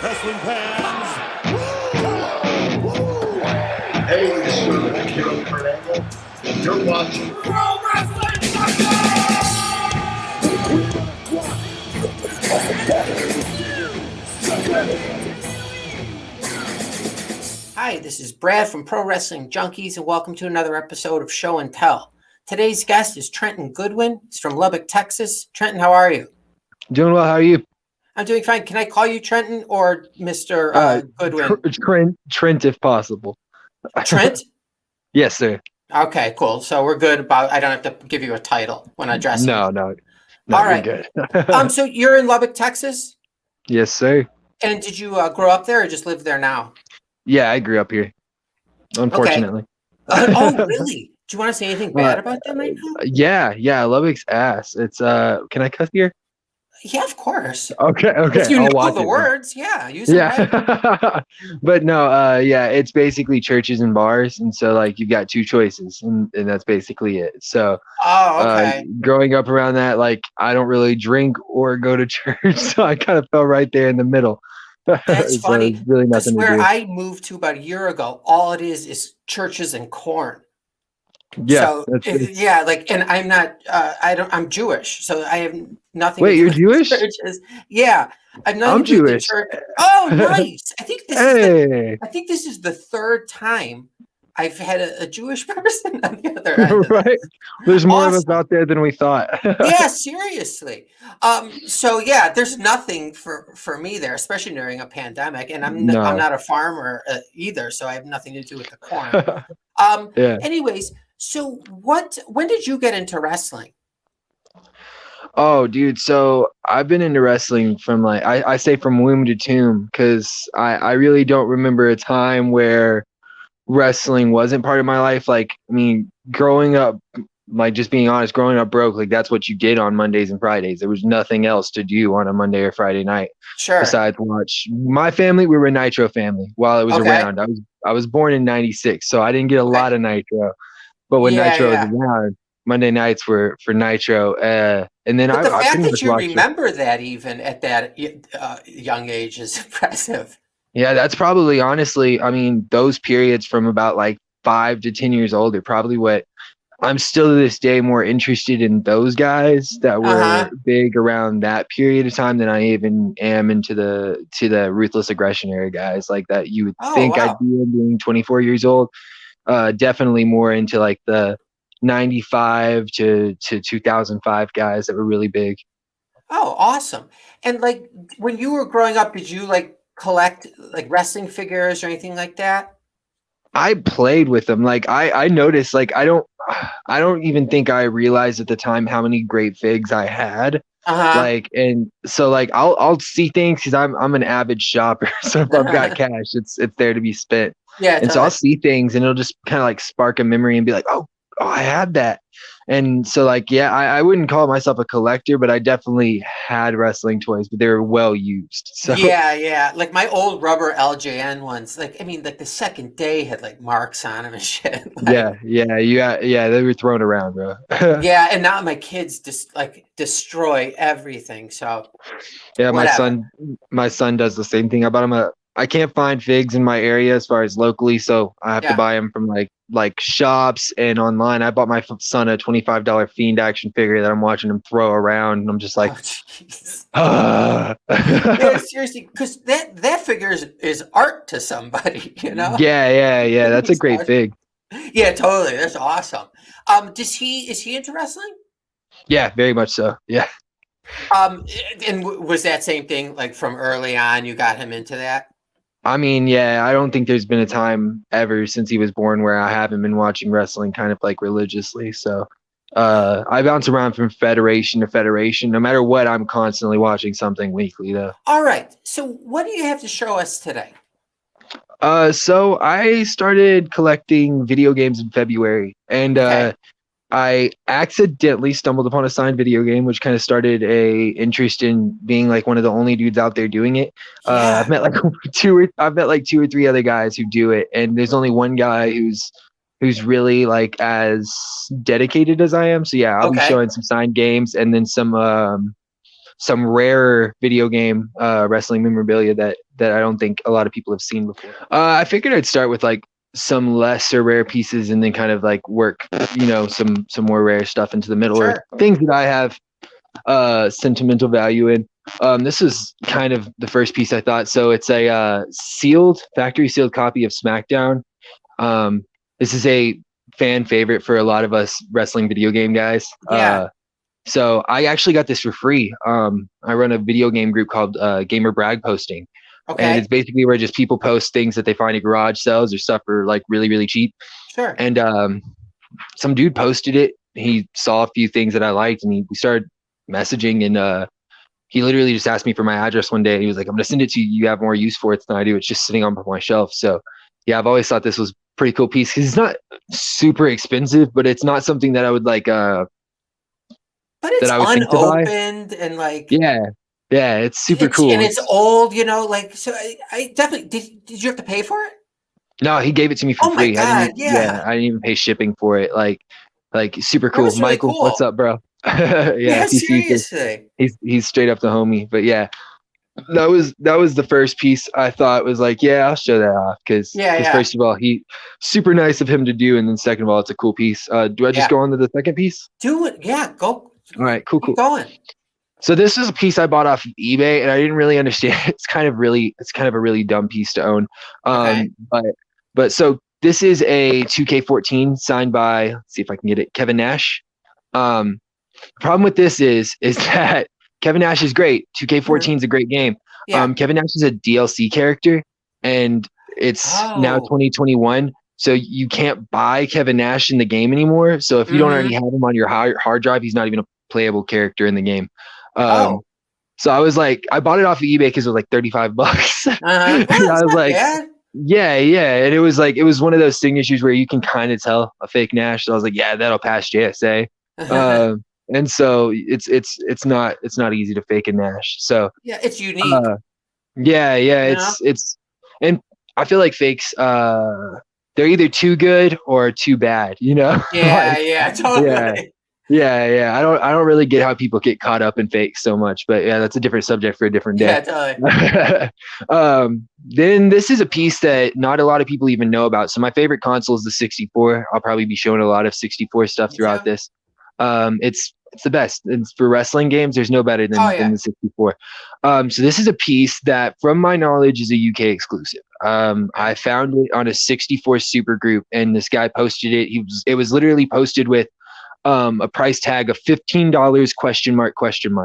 Wrestling fans. Hey, this is Kiro Fernando, and you're watching Pro Wrestling Hi, this is Brad from Pro Wrestling Junkies, and welcome to another episode of Show and Tell. Today's guest is Trent Goodwin. He's from Lubbock, Texas. Trenton, how are you? Doing well. How are you? I'm doing fine. Can I call you Trenton or Mr. Goodwin? Trent, if possible. Trent? Yes, sir. Okay, cool. So we're good about. I don't have to give you a title when addressing. No, you. no. All you're right. Good. So you're in Lubbock, Texas, Yes, sir. and did you grow up there or just live there now? Yeah, I grew up here. Unfortunately. Oh, really? Do you want to say anything bad about them right now? Yeah. Lubbock's ass. It's can I cuss here? Yeah, of course. Okay. If you I'll know watch the it, words, use them right. Yeah. But no, it's basically churches and bars, and so like you've got two choices, and that's basically it. So Okay. growing up around that, like I don't really drink or go to church, so I kind of fell right there in the middle. That's so funny. it's really nothing to Where do. I moved to about a year ago, all it is churches and corn. Yeah. So and I'm not. I'm Jewish, so I have nothing. Wait, to do you're with Jewish? Churches. Yeah, I'm Jewish. Oh, nice. I think this Hey. I think this is the third time I've had a Jewish person on the other end. Of Right. There's more of us out there than we thought. Yeah, seriously. So yeah, there's nothing for me there, especially during a pandemic, and I'm not a farmer either, so I have nothing to do with the corn. Yeah. Anyways, so when did you get into wrestling? Oh, dude. So I've been into wrestling from like I say from womb to tomb, because I really don't remember a time where wrestling wasn't part of my life. Like, I mean, growing up, like just being honest, growing up broke, like that's what you did on Mondays and Fridays. There was nothing else to do on a Monday or Friday night. Sure. Besides watch. My family, we were a Nitro family while it was around. I was born in '96, so I didn't get a lot of Nitro. But when Nitro was around, Monday nights were for Nitro. And then but the fact pretty that much you remember that even at that young age is impressive. Yeah, that's probably, honestly, I mean, those periods from about like 5 to 10 years old are probably what I'm still to this day more interested in, those guys that were big around that period of time than I even am into the Ruthless Aggression era guys like that. You would think I'd be in being 24 years old. Definitely more into like the 95 to 2005 guys that were really big. Oh, awesome. And like when you were growing up, did you like collect like wrestling figures or anything like that? I played with them. Like I noticed, like I don't even think I realized at the time how many great figs I had. Like, and so like I'll see things because I'm an avid shopper. So if I've got cash, it's there to be spent. Yeah. And so I'll see things and it'll just kind of like spark a memory and be like, oh, I had that. And so like, yeah, I wouldn't call myself a collector, but I definitely had wrestling toys, but they were well used. So yeah. Like my old rubber LJN ones, like, I mean, like the second day had like marks on them and shit. Like, they were thrown around, bro. Yeah, and now my kids just like destroy everything. So yeah, whatever. my son does the same thing. I can't find figs in my area as far as locally, so I have to buy them from like shops and online. I bought my son a $25 Fiend action figure that I'm watching him throw around, and I'm just like, yeah, seriously, because that figure is art to somebody, you know? Yeah. That's a great fig. Yeah, totally. That's awesome. Is he into wrestling? Yeah, very much so. Yeah. And was that same thing like from early on? You got him into that? I mean, yeah, I don't think there's been a time ever since he was born where I haven't been watching wrestling kind of like religiously. So I bounce around from federation to federation. No matter what, I'm constantly watching something weekly, though. All right. So what do you have to show us today? So I started collecting video games in February, and I accidentally stumbled upon a signed video game, which kind of started a interest in being like one of the only dudes out there doing it. I've met like two or three other guys who do it, and there's only one guy who's really like as dedicated as I am. So yeah, I'll be showing some signed games and then some some rarer video game wrestling memorabilia that I don't think a lot of people have seen before. I figured I'd start with like some lesser rare pieces and then kind of like work, some more rare stuff into the middle, or things that I have sentimental value in. This is kind of the first piece I thought. So it's a factory sealed copy of SmackDown. This is a fan favorite for a lot of us wrestling video game guys. So I actually got this for free. I run a video game group called Gamer Brag Posting. Okay. And it's basically where just people post things that they find at garage sales or stuff for like really, really cheap. Sure. And some dude posted it. He saw a few things that I liked, and we started messaging, and he literally just asked me for my address one day. He was like, I'm going to send it to you. You have more use for it than I do. It's just sitting on my shelf. So yeah, I've always thought this was a pretty cool piece because it's not super expensive, but it's not something that I would like, but it's unopened and like, yeah, it's super cool. And it's old, like, so I definitely, did you have to pay for it? No, he gave it to me for free. My God, I didn't even pay shipping for it. Like super cool. Really Michael, cool. What's up, bro? Yeah, seriously. He's straight up the homie. But yeah, that was the first piece I thought was like, yeah, I'll show that off because first of all, he super nice of him to do, and then second of all, it's a cool piece. Do I just go on to the second piece? Do it. Yeah, go. All right, cool. Keep going. So this is a piece I bought off of eBay, and I didn't really understand. It's kind of a really dumb piece to own. But so this is a 2K14 signed by, let's see if I can get it, Kevin Nash. The problem with this is that Kevin Nash is great. 2K14 is a great game. Yeah. Kevin Nash is a DLC character, and it's now 2021. So you can't buy Kevin Nash in the game anymore. So if you don't already have him on your hard drive, he's not even a playable character in the game. So I was like, I bought it off of eBay because it was like $35. And I was like, yeah. And it was one of those signatures where you can kind of tell a fake Nash. So I was like, yeah, that'll pass JSA. And so it's not easy to fake a Nash. So yeah, it's unique. It's and I feel like fakes they're either too good or too bad, Yeah, totally. Yeah. I don't really get how people get caught up in fakes so much, but yeah, that's a different subject for a different day. Yeah, totally. Then this is a piece that not a lot of people even know about. So my favorite console is the 64. I'll probably be showing a lot of 64 stuff throughout this. It's the best. It's for wrestling games. There's no better than the 64. So this is a piece that, from my knowledge, is a UK exclusive. I found it on a 64 super group, and this guy posted it. It was literally posted with a price tag of $15 ?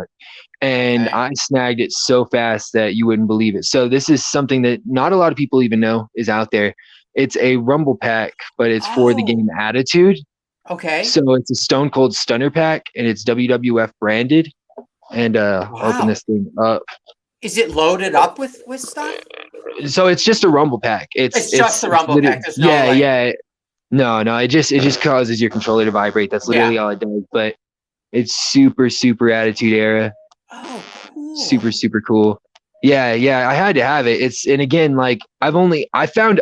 And I snagged it so fast that you wouldn't believe it. So this is something that not a lot of people even know is out there. It's a Rumble pack, but it's for the game Attitude. Okay. So it's a Stone Cold Stunner pack, and it's WWF branded. And I'll open this thing up. Is it loaded up with stuff? So it's just a Rumble pack. It's just the Rumble pack. There's no No, it just causes your controller to vibrate. That's literally all it does. But it's super, super Attitude Era. Oh, cool. Super, super cool. Yeah. I had to have it. And again, like I found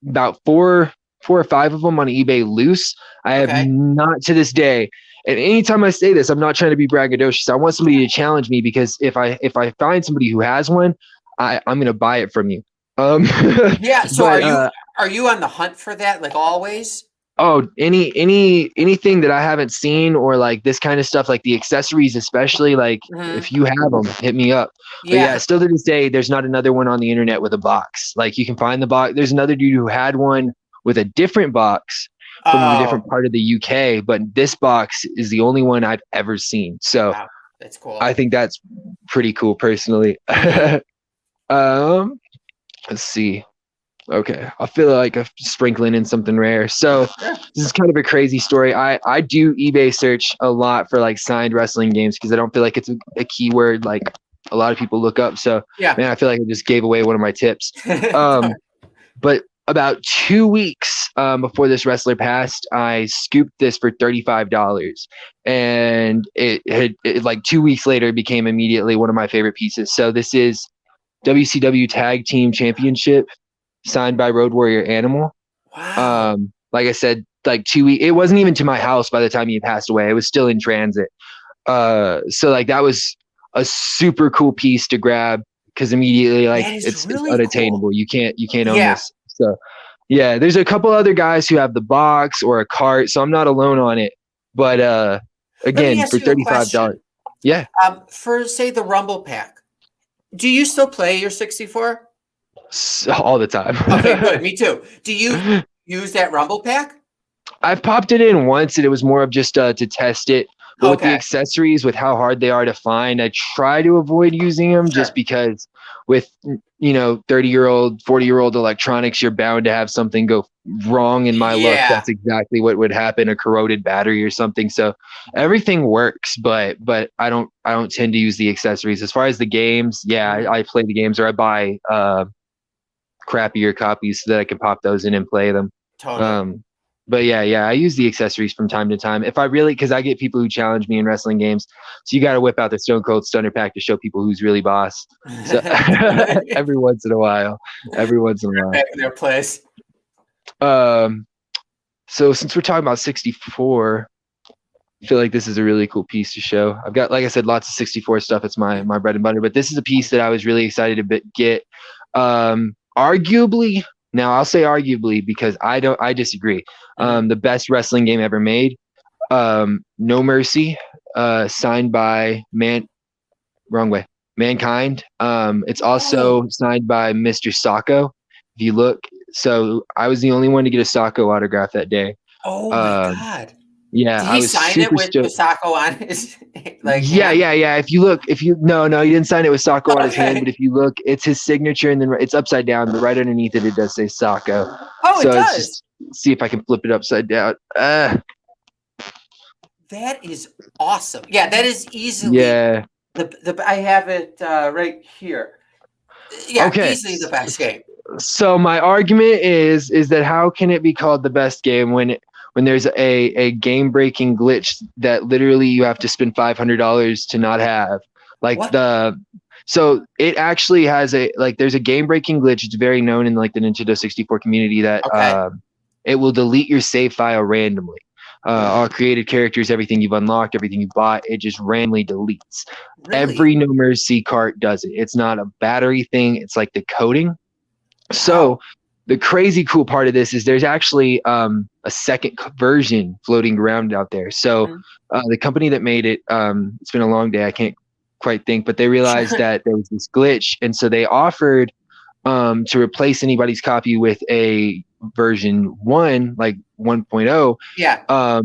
about four or five of them on eBay loose. I have not to this day. And anytime I say this, I'm not trying to be braggadocious. I want somebody to challenge me, because if I find somebody who has one, I'm going to buy it from you. Yeah. So are you on the hunt for that, like always? Oh, anything that I haven't seen, or like this kind of stuff, like the accessories, especially, like if you have them, hit me up. But yeah, still to this day, there's not another one on the internet with a box. Like you can find the box. There's another dude who had one with a different box from a different part of the UK, but this box is the only one I've ever seen. So that's cool. I think that's pretty cool personally. Let's see. Okay, I feel like I'm sprinkling in something rare. So this is kind of a crazy story. I do eBay search a lot for like signed wrestling games, because I don't feel like it's a keyword like a lot of people look up. So man, I feel like I just gave away one of my tips. But about 2 weeks before this wrestler passed, I scooped this for $35, and it like 2 weeks later became immediately one of my favorite pieces. So this is WCW Tag Team Championship, signed by Road Warrior Animal. Wow. Like I said, like 2 weeks. It wasn't even to my house by the time he passed away. It was still in transit. So like that was a super cool piece to grab because immediately like That is it's really unattainable. cool. You can't own Yeah. this. So yeah, there's a couple other guys who have the box or a cart, so I'm not alone on it. But Let me again, for ask you a $35, question. yeah, For say the Rumble Pack, do you still play your 64? all the time. Okay, good. Me too. Do you use that Rumble Pack? I've popped it in once, and it was more of just to test it. But with the Okay. accessories, with how hard they are to find, I try to avoid using them just Sure. because with 30-year-old, 40-year-old electronics, you're bound to have something go wrong. In my luck, Yeah. that's exactly what would happen, a corroded battery or something. So everything works, but I don't tend to use the accessories. As far as the games, yeah, Mhm. I play the games or I buy crappier copies so that I can pop those in and play them. Totally. But yeah, I use the accessories from time to time. If I really, because I get people who challenge me in wrestling games, so you got to whip out the Stone Cold Stunner Pack to show people who's really boss. So every once in a while, every once in a while. Back in their place. So since we're talking about 64, I feel like this is a really cool piece to show. I've got, like I said, lots of 64 stuff. It's my bread and butter. But this is a piece that I was really excited to get. Arguably, now I'll say arguably because I disagree. The best wrestling game ever made. No Mercy, signed by Mankind. It's also signed by Mr. Sacco. If you look, so I was the only one to get a Sacco autograph that day. Oh my God. Yeah, Did I he was sign it super with stoked. Sacco on his Yeah. hand? If you look, no, he didn't sign it with Sacco on his hand, but Okay. if you look, it's his signature, and then it's upside down, but right underneath it, it does say Sacco. Oh, it So it's does. just see if I can flip it upside down. That is awesome. Yeah, that is easily Yeah. the I have it right here. Yeah, Okay. easily the best game. So my argument is that how can it be called the best game when there's a game breaking glitch that literally you have to spend $500 to not have, like What? so it actually has there's a game breaking glitch. It's very known in like the Nintendo 64 community that Okay. it will delete your save file randomly. All created characters, everything you've unlocked, everything you bought, it just randomly deletes. Really? Every No Mercy cart does it. It's not a battery thing. It's like the coding. So Wow. the crazy cool part of this is there's actually a second version floating around out there. So the company that made it, it's been a long day. I can't quite think, but they realized that there was this glitch. And so they offered to replace anybody's copy with a version 1, like 1.0. Yeah.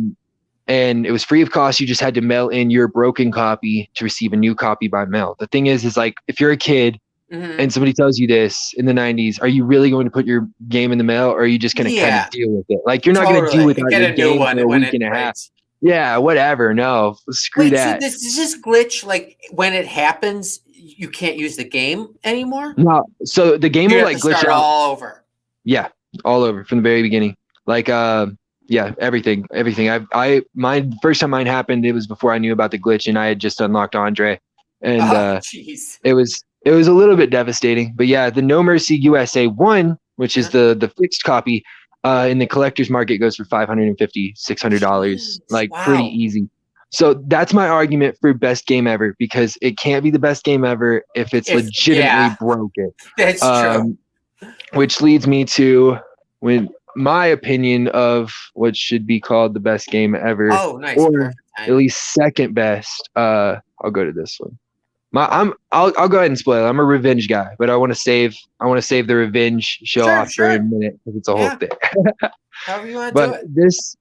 And it was free of cost. You just had to mail in your broken copy to receive a new copy by mail. The thing is like if you're a kid, and somebody tells you this in the 90s, are you really going to put your game in the mail, or are you just going to kind of deal with it? Like, you're not going to do without Get your a new game one for a when week it and a half. breaks. Yeah, whatever. No, screw Wait, so that. does this glitch, like when it happens, you can't use the game anymore? No, so the game You will have like to glitch start out. all over. Yeah, all over from the very beginning. Like, yeah, everything. My first time mine happened, it was before I knew about the glitch, and I had just unlocked Andre, and Oh, jeez. it was a little bit devastating. But yeah, the No Mercy USA 1, which is the fixed copy, in the collector's market goes for $550, $600, like pretty Wow. easy. So that's my argument for best game ever, because it can't be the best game ever if it's legitimately broken. That's true. Which leads me to my opinion of what should be called the best game ever, Oh, nice. or Perfect at timing. least second best. I'll go to this one. I'll go ahead and spoil it. I'm a revenge guy, but I want to save the revenge show off for a minute because it's a whole thing. However you want to But do it. this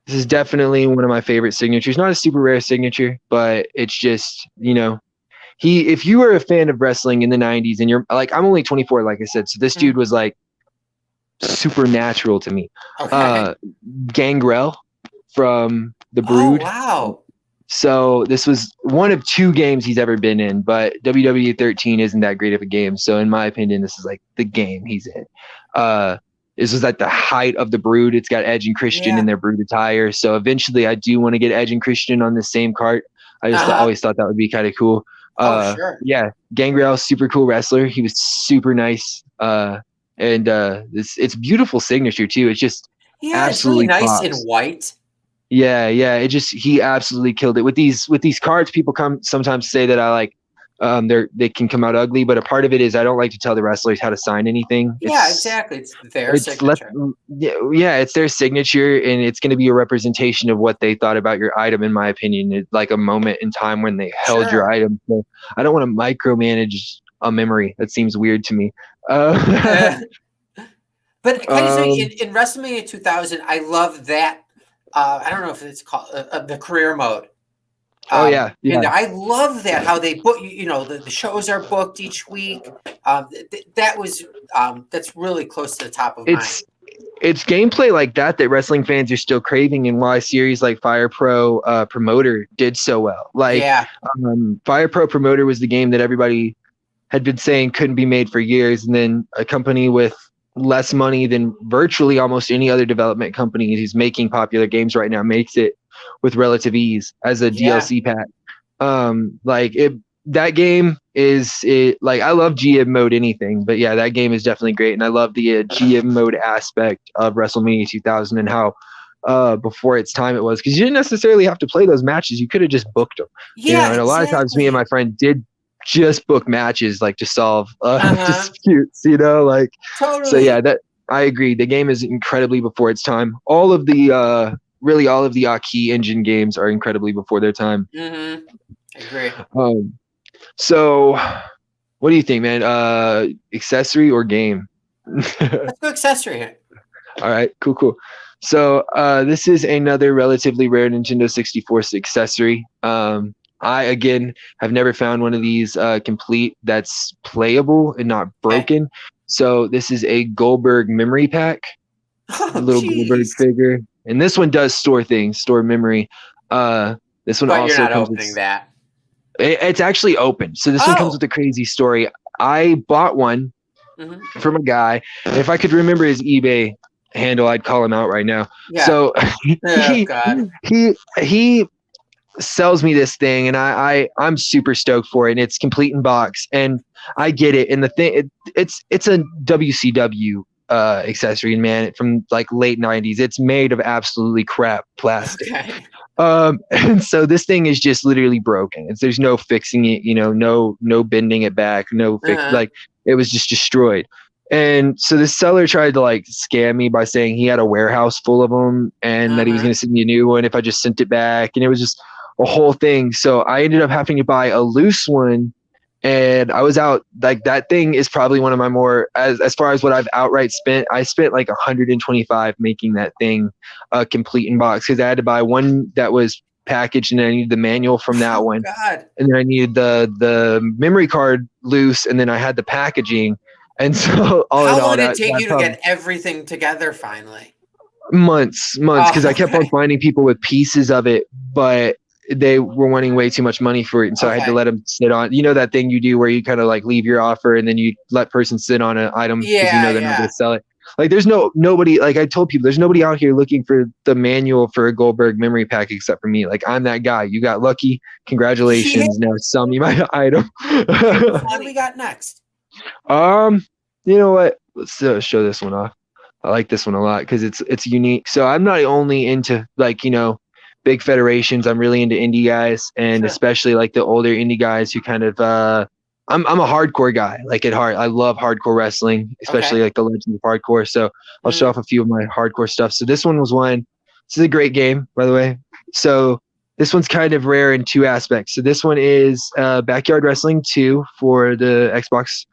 is definitely one of my favorite signatures. Not a super rare signature, but it's just, if you were a fan of wrestling in the 90s, and you're like, I'm only 24, like I said, so this dude was like supernatural to me. Okay. Gangrel from the Oh, Brood. wow. So this was one of 2 games he's ever been in, but WWE 13 isn't that great of a game. So in my opinion, this is like the game he's in. This was at the height of the Brood. It's got Edge and Christian in their Brood attire. So eventually I do want to get Edge and Christian on the same cart. I just always thought that would be kind of cool. Yeah, Gangrel, super cool wrestler. He was super nice. And it's beautiful signature too. It's just It's really absolutely nice pops. in white. Yeah. He absolutely killed it with these cards. People sometimes say that I like they can come out ugly, but a part of it is I don't like to tell the wrestlers how to sign anything. Yeah, exactly. It's their signature. It's their signature, and it's going to be a representation of what they thought about your item, in my opinion. It's like a moment in time when they held your item. So I don't want to micromanage a memory. That seems weird to me. But can you say in WrestleMania 2000, I love that. I don't know if it's called the career mode. Yeah. And I love that how they book. The shows are booked each week. That's really close to the top of mine. It's gameplay like that wrestling fans are still craving, and why series like Fire Pro Promoter did so well. Fire Pro Promoter was the game that everybody had been saying couldn't be made for years, and then a company with less money than virtually almost any other development company who's making popular games right now makes it with relative ease as a DLC pack. That game I love GM mode anything, but yeah, that game is definitely great, and I love the GM mode aspect of WrestleMania 2000 and how before its time it was, because you didn't necessarily have to play those matches. You could have just booked them. And a lot of times me and my friend did just book matches to solve disputes, totally. So yeah, that I agree. The game is incredibly before its time. All of the Aki engine games are incredibly before their time. I agree. So what do you think, man? Accessory or game? Let's go accessory here. All right, cool. So this is another relatively rare Nintendo 64 accessory. I, again, have never found one of these complete that's playable and not broken. Okay. So this is a Goldberg memory pack. A little Goldberg figure. And this one does store memory. This one also you're not comes opening that. It's actually open. So this one comes with a crazy story. I bought one from a guy. If I could remember his eBay handle, I'd call him out right now. Yeah. So he sells me this thing, and I'm super stoked for it, and it's complete in box, and I get it. And the thing, it's a WCW accessory, man, from late 90s. It's made of absolutely crap plastic. Okay. And so this thing is just literally broken. There's no fixing it, no bending it back, no fix. It was just destroyed. And so the seller tried to scam me by saying he had a warehouse full of them, and that he was going to send me a new one if I just sent it back. And it was just a whole thing. So I ended up having to buy a loose one, and I was out. That thing is probably one of my more, as far as what I've outright spent, I spent $125 making that thing complete in box, because I had to buy one that was packaged, and then I needed the manual from that one. God. And then I needed the memory card loose, and then I had the packaging. And so how long did it take you to get everything together finally? Months, because I kept on finding people with pieces of it, but they were wanting way too much money for it, and so I had to let them sit on. That thing you do where you kind of leave your offer, and then you let person sit on an item because they're not going to sell it. There's nobody. I told people, there's nobody out here looking for the manual for a Goldberg memory pack except for me. I'm that guy. You got lucky. Congratulations. Now sell me my item. What do we got next? You know what? Let's show this one off. I like this one a lot because it's unique. So I'm not only into big federations. I'm really into indie guys, and especially the older indie guys who kind of I'm a hardcore guy. At heart, I love hardcore wrestling, especially the Legends of Hardcore. So I'll show off a few of my hardcore stuff. So this one was one. This is a great game, by the way. So this one's kind of rare in two aspects. So this one is Backyard Wrestling 2 for the Xbox.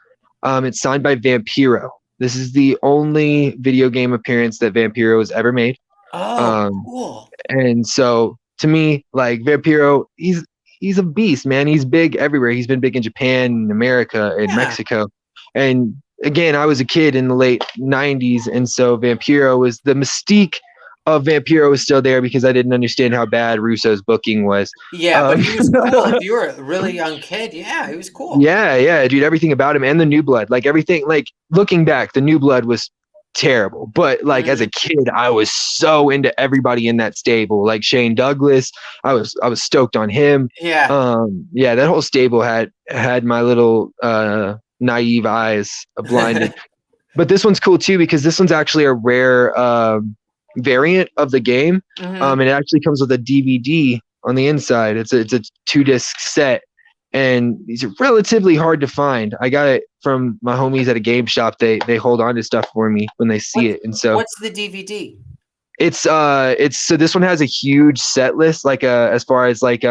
It's signed by Vampiro. This is the only video game appearance that Vampiro has ever made. Cool. And so to me, Vampiro, he's a beast, man. He's big everywhere. He's been big in Japan, in America, in Mexico. And again, I was a kid in the late 90s, and so Vampiro was the mystique of Vampiro was still there because I didn't understand how bad Russo's booking was. Yeah, but he was cool. If you were a really young kid, he was cool. Yeah, dude, everything about him, and the New Blood, everything, looking back, the New Blood was terrible. But as a kid, I was so into everybody in that stable. Shane Douglas, I was stoked on him. Yeah. That whole stable had my little naive eyes blinded. But this one's cool too because this one's actually a rare variant of the game. And it actually comes with a DVD on the inside. It's a 2-disc set, and these are relatively hard to find. I got it from my homies at a game shop. They hold on to stuff for me when they see it, and so what's the DVD? it's so this one has a huge set list, like as far as like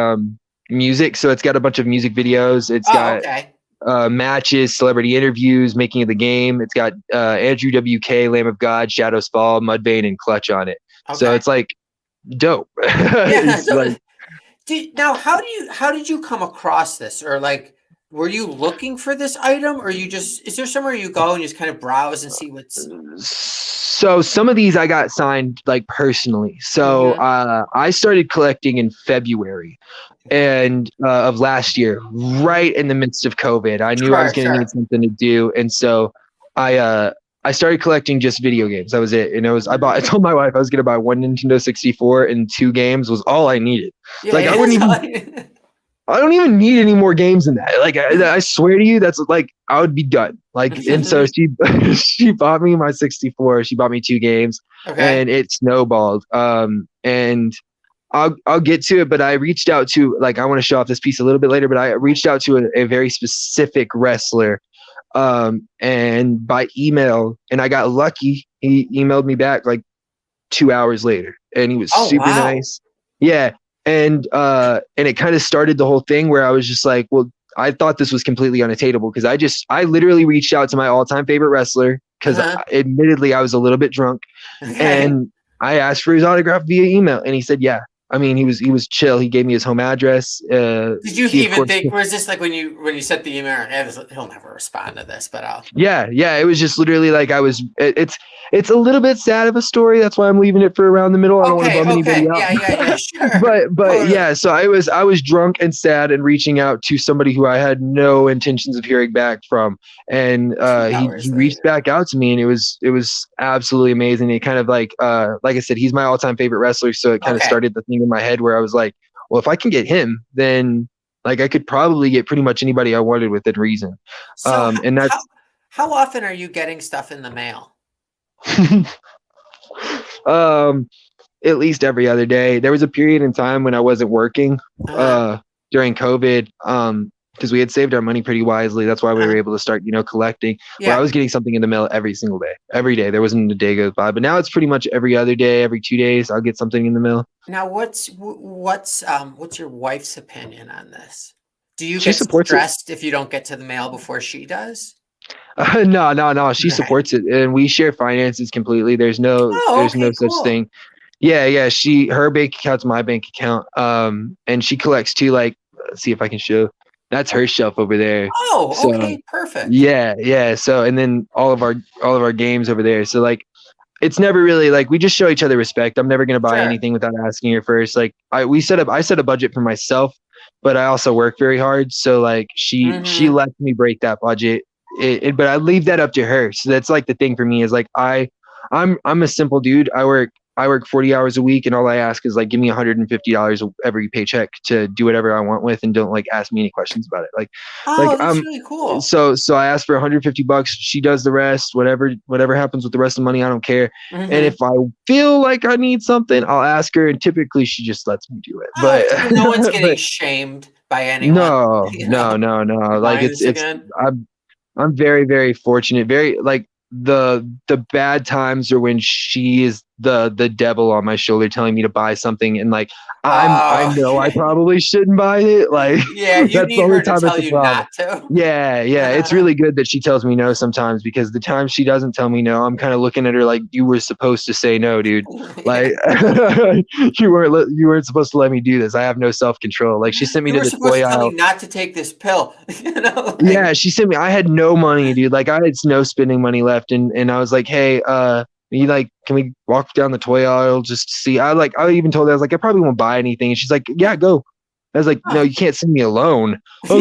music. So it's got a bunch of music videos. It's got Okay. matches, celebrity interviews, making of the game. It's got Andrew WK, Lamb of God, Shadows Fall, Mudvayne, and Clutch on it. Okay. So it's like dope. Yeah. It's like, Now, how did you come across this, or like, were you looking for this item, or you just, is there somewhere you go and you just kind of browse and see what's? So some of these I got signed like personally. So I started collecting in February and of last year, right in the midst of COVID. I knew I was going to need something to do, and so I started collecting just video games. That was it. And I told my wife I was going to buy one Nintendo 64 and 2 games was all I needed. Yeah, like I don't even need any more games than that. Like I swear to you, that's like I would be done. Like, and so she bought me my 64. She bought me 2 games, and it snowballed. And I'll get to it, but I reached out to, like, I want to show off this piece a little bit later, but I reached out to a very specific wrestler, and by email, and I got lucky. He emailed me back like 2 hours later, and he was super nice. Yeah. And it kind of started the whole thing where I was just like, well, I thought this was completely unattainable because I literally reached out to my all-time favorite wrestler because admittedly I was a little bit drunk, and I asked for his autograph via email, and he said, yeah. I mean, he was chill. He gave me his home address. Did you even think, was this like when you sent the email, he'll never respond to this, but I'll. Yeah. It was just literally like it's a little bit sad of a story. That's why I'm leaving it for around the middle. I don't want to bum anybody out. Yeah, sure. but yeah, so I was drunk and sad and reaching out to somebody who I had no intentions of hearing back from, and he reached back out to me, and it was absolutely amazing. It kind of like I said, he's my all-time favorite wrestler, so it kind of started the thing in my head where I was like, well, if I can get him, then like I could probably get pretty much anybody I wanted within reason. So and that's how often are you getting stuff in the mail? At least every other day. There was a period in time when I wasn't working during COVID, because we had saved our money pretty wisely. That's why we were able to start, collecting. Where I was getting something in the mail every single day. Every day. There wasn't a day goes by. But now it's pretty much every other day, every 2 days, I'll get something in the mail. Now, what's your wife's opinion on this? Do you get stressed if you don't get to the mail before she does? No. She supports it, and we share finances completely. There's no such thing. Yeah. Her bank account's my bank account. And she collects too. Like, let's see if I can show. That's her shelf over there. Oh, so, okay, perfect. Yeah. So, and then all of our games over there. So, like, it's never really like we just show each other respect. I'm never gonna buy anything without asking her first. Like, I set a budget for myself, but I also work very hard. So, like, she lets me break that budget. But I leave that up to her. So that's like the thing for me is like I'm a simple dude. I work 40 hours a week, and all I ask is like give me $150 every paycheck to do whatever I want with, and don't like ask me any questions about it. That's really cool. So I ask for $150. She does the rest. Whatever happens with the rest of the money, I don't care. And if I feel like I need something, I'll ask her, and typically she just lets me do it. But no one's getting shamed by anyone. No. Like I'm very, very fortunate. Very like the bad times are when she is the devil on my shoulder telling me to buy something, and like I know I probably shouldn't buy it. Like, you that's need the only her time to tell you not to. Yeah. It's really good that she tells me no sometimes, because the time she doesn't tell me no, I'm kind of looking at her like, you were supposed to say no, dude. Like you weren't supposed to let me do this. I have no self-control. Like, she sent me to the toy aisle. Not to take this pill. Yeah, she sent me. I had no money, dude. Like, I had no spending money left, and I was like, hey, can we walk down the toy aisle just to see? I even told her, I was like, I probably won't buy anything. And she's like, yeah, go. I was like, no, you can't send me alone. I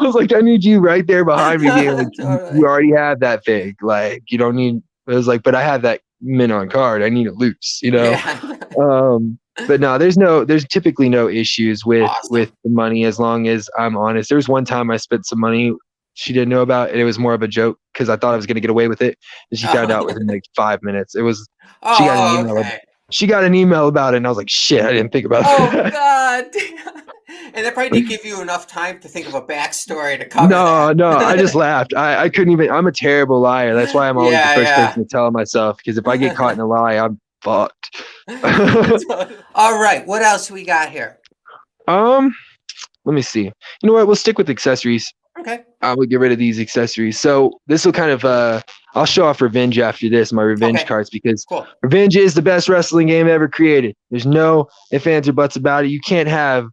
was like, I need you right there behind me. Being like, you already have that thing. Like, you don't need. I was like, but I have that mint on card. I need it loose, But no, there's typically no issues with the money, as long as I'm honest. There was one time I spent some money she didn't know about, and it was more of a joke because I thought I was going to get away with it, and she found out within like 5 minutes. It was she got an email. She got an email about it, and I was like, shit, I didn't think about that. Oh God. And that probably didn't give you enough time to think of a backstory to cover No, that. I just laughed. I couldn't even. I'm a terrible liar. That's why I'm always the first person to tell myself. Because if I get caught in a lie, I'm fucked. All right, what else we got here? Let me see. You know what? We'll stick with accessories. Okay. I will get rid of these accessories. So this will kind of I'll show off Revenge after this, my Revenge cards, because Revenge is the best wrestling game ever created. There's no ifs, ands, or buts about it. You can't have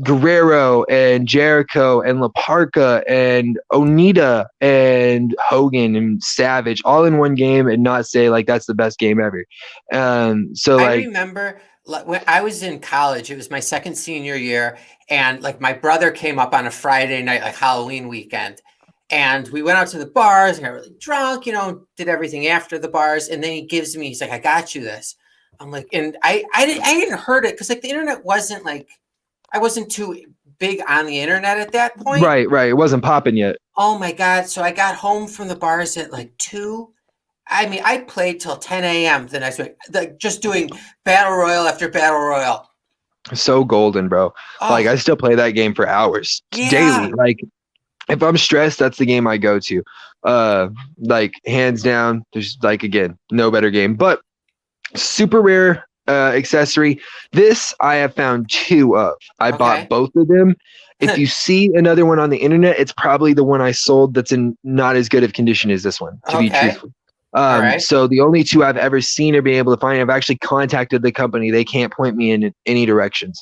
Guerrero and Jericho and La Parka and Onita and Hogan and Savage all in one game and not say like that's the best game ever. So I like remember when I was in college, it was my second senior year, and like my brother came up on a Friday night, like Halloween weekend, and we went out to the bars and got really drunk, you know, did everything after the bars, and then he's like, I got you this. I'm like, and I hadn't heard it because like the internet wasn't like, I wasn't too big on the internet at that point. Right. It wasn't popping yet. Oh my God. So I got home from the bars at like 2. I mean, I played till 10 a.m. the next week, just doing battle royal after battle royal. So golden, bro. Like I still play that game for hours daily. Like if I'm stressed, that's the game I go to. Like hands down, there's like, again, no better game. But super rare accessory. This I have found 2 of. I bought both of them. If you see another one on the internet, it's probably the one I sold that's in not as good of condition as this one, to be truthful. So the only 2 I've ever seen or been able to find, I've actually contacted the company. They can't point me in any directions.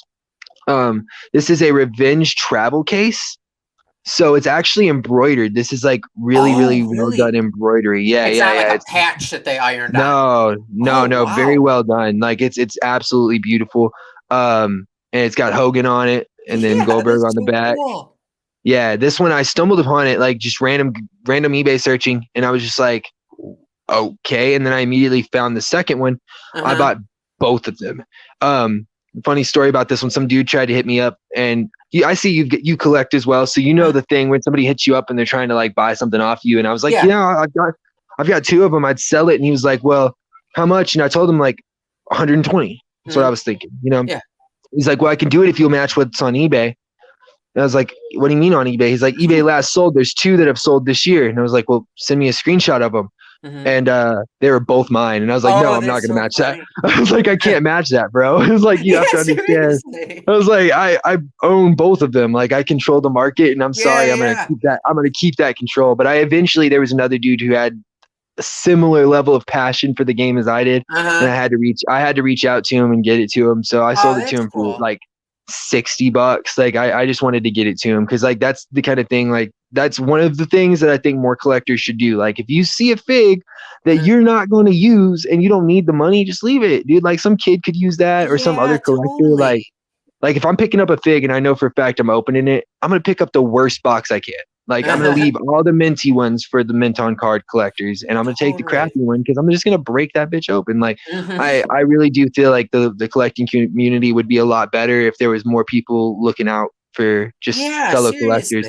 This is a Revenge travel case. So it's actually embroidered. This is like really well done embroidery. Yeah, it's not like a patch that they ironed on. No, very well done. Like it's absolutely beautiful. And it's got Hogan on it, and then Goldberg on the back. Cool. Yeah, this one I stumbled upon it like just random eBay searching, and I was just like, okay. And then I immediately found the second one. I bought both of them. Funny story about this one. Some dude tried to hit me up, and I see you collect as well. So you know the thing when somebody hits you up and they're trying to like buy something off you. And I was like, yeah, I've got 2 of them. I'd sell it. And he was like, well, how much? And I told him like 120. That's what I was thinking, you know? Yeah. He's like, well, I can do it if you'll match what's on eBay. And I was like, what do you mean on eBay? He's like, eBay last sold. There's 2 that have sold this year. And I was like, well, send me a screenshot of them. And they were both mine. And I was like, no, I'm not going to match that. I was like, I can't match that, bro. It was like, you have to understand. Seriously. I was like, I own both of them. Like I control the market, and I'm sorry, I'm going to keep that. I'm going to keep that control. But there was another dude who had a similar level of passion for the game as I did. And I had to reach out to him and get it to him. So I sold it to him for like $60. Like I just wanted to get it to him. Cause like, that's the kind of thing, like, that's one of the things that I think more collectors should do. Like if you see a fig that you're not going to use and you don't need the money, just leave it, dude. Like some kid could use that, or some other collector. Totally. Like if I'm picking up a fig and I know for a fact I'm opening it, I'm going to pick up the worst box I can. Like I'm going to leave all the minty ones for the mint on card collectors, and I'm going to take the crappy one because I'm just going to break that bitch open. Like I really do feel like the collecting community would be a lot better if there was more people looking out for just fellow collectors.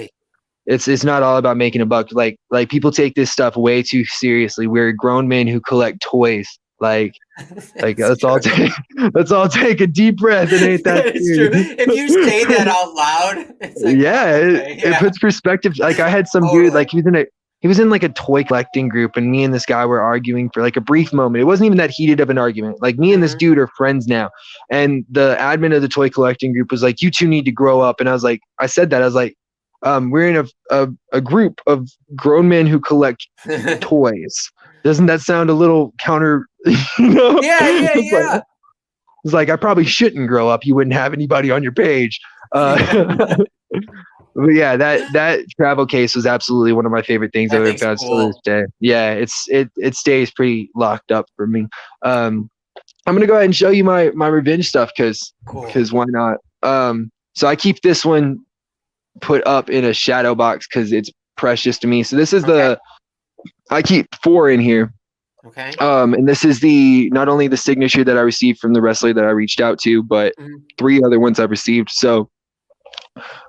It's not all about making a buck. Like people take this stuff way too seriously. We're grown men who collect toys. Like let's all take a deep breath. It ain't that true. If you say that out loud, it's like, it puts perspective. Like I had some dude, like he was in like a toy collecting group, and me and this guy were arguing for like a brief moment. It wasn't even that heated of an argument. Like me and this dude are friends now. And the admin of the toy collecting group was like, you 2 need to grow up. And I was like, we're in a group of grown men who collect toys. Doesn't that sound a little counter? You know? Yeah. It's like I probably shouldn't grow up. You wouldn't have anybody on your page. But yeah, that travel case was absolutely one of my favorite things I've ever found to this day. Yeah, it stays pretty locked up for me. I'm gonna go ahead and show you my Revenge stuff because why not? So I keep this one put up in a shadow box because it's precious to me. So this is I keep 4 in here. Okay. And this is not only the signature that I received from the wrestler that I reached out to, but 3 other ones I've received. So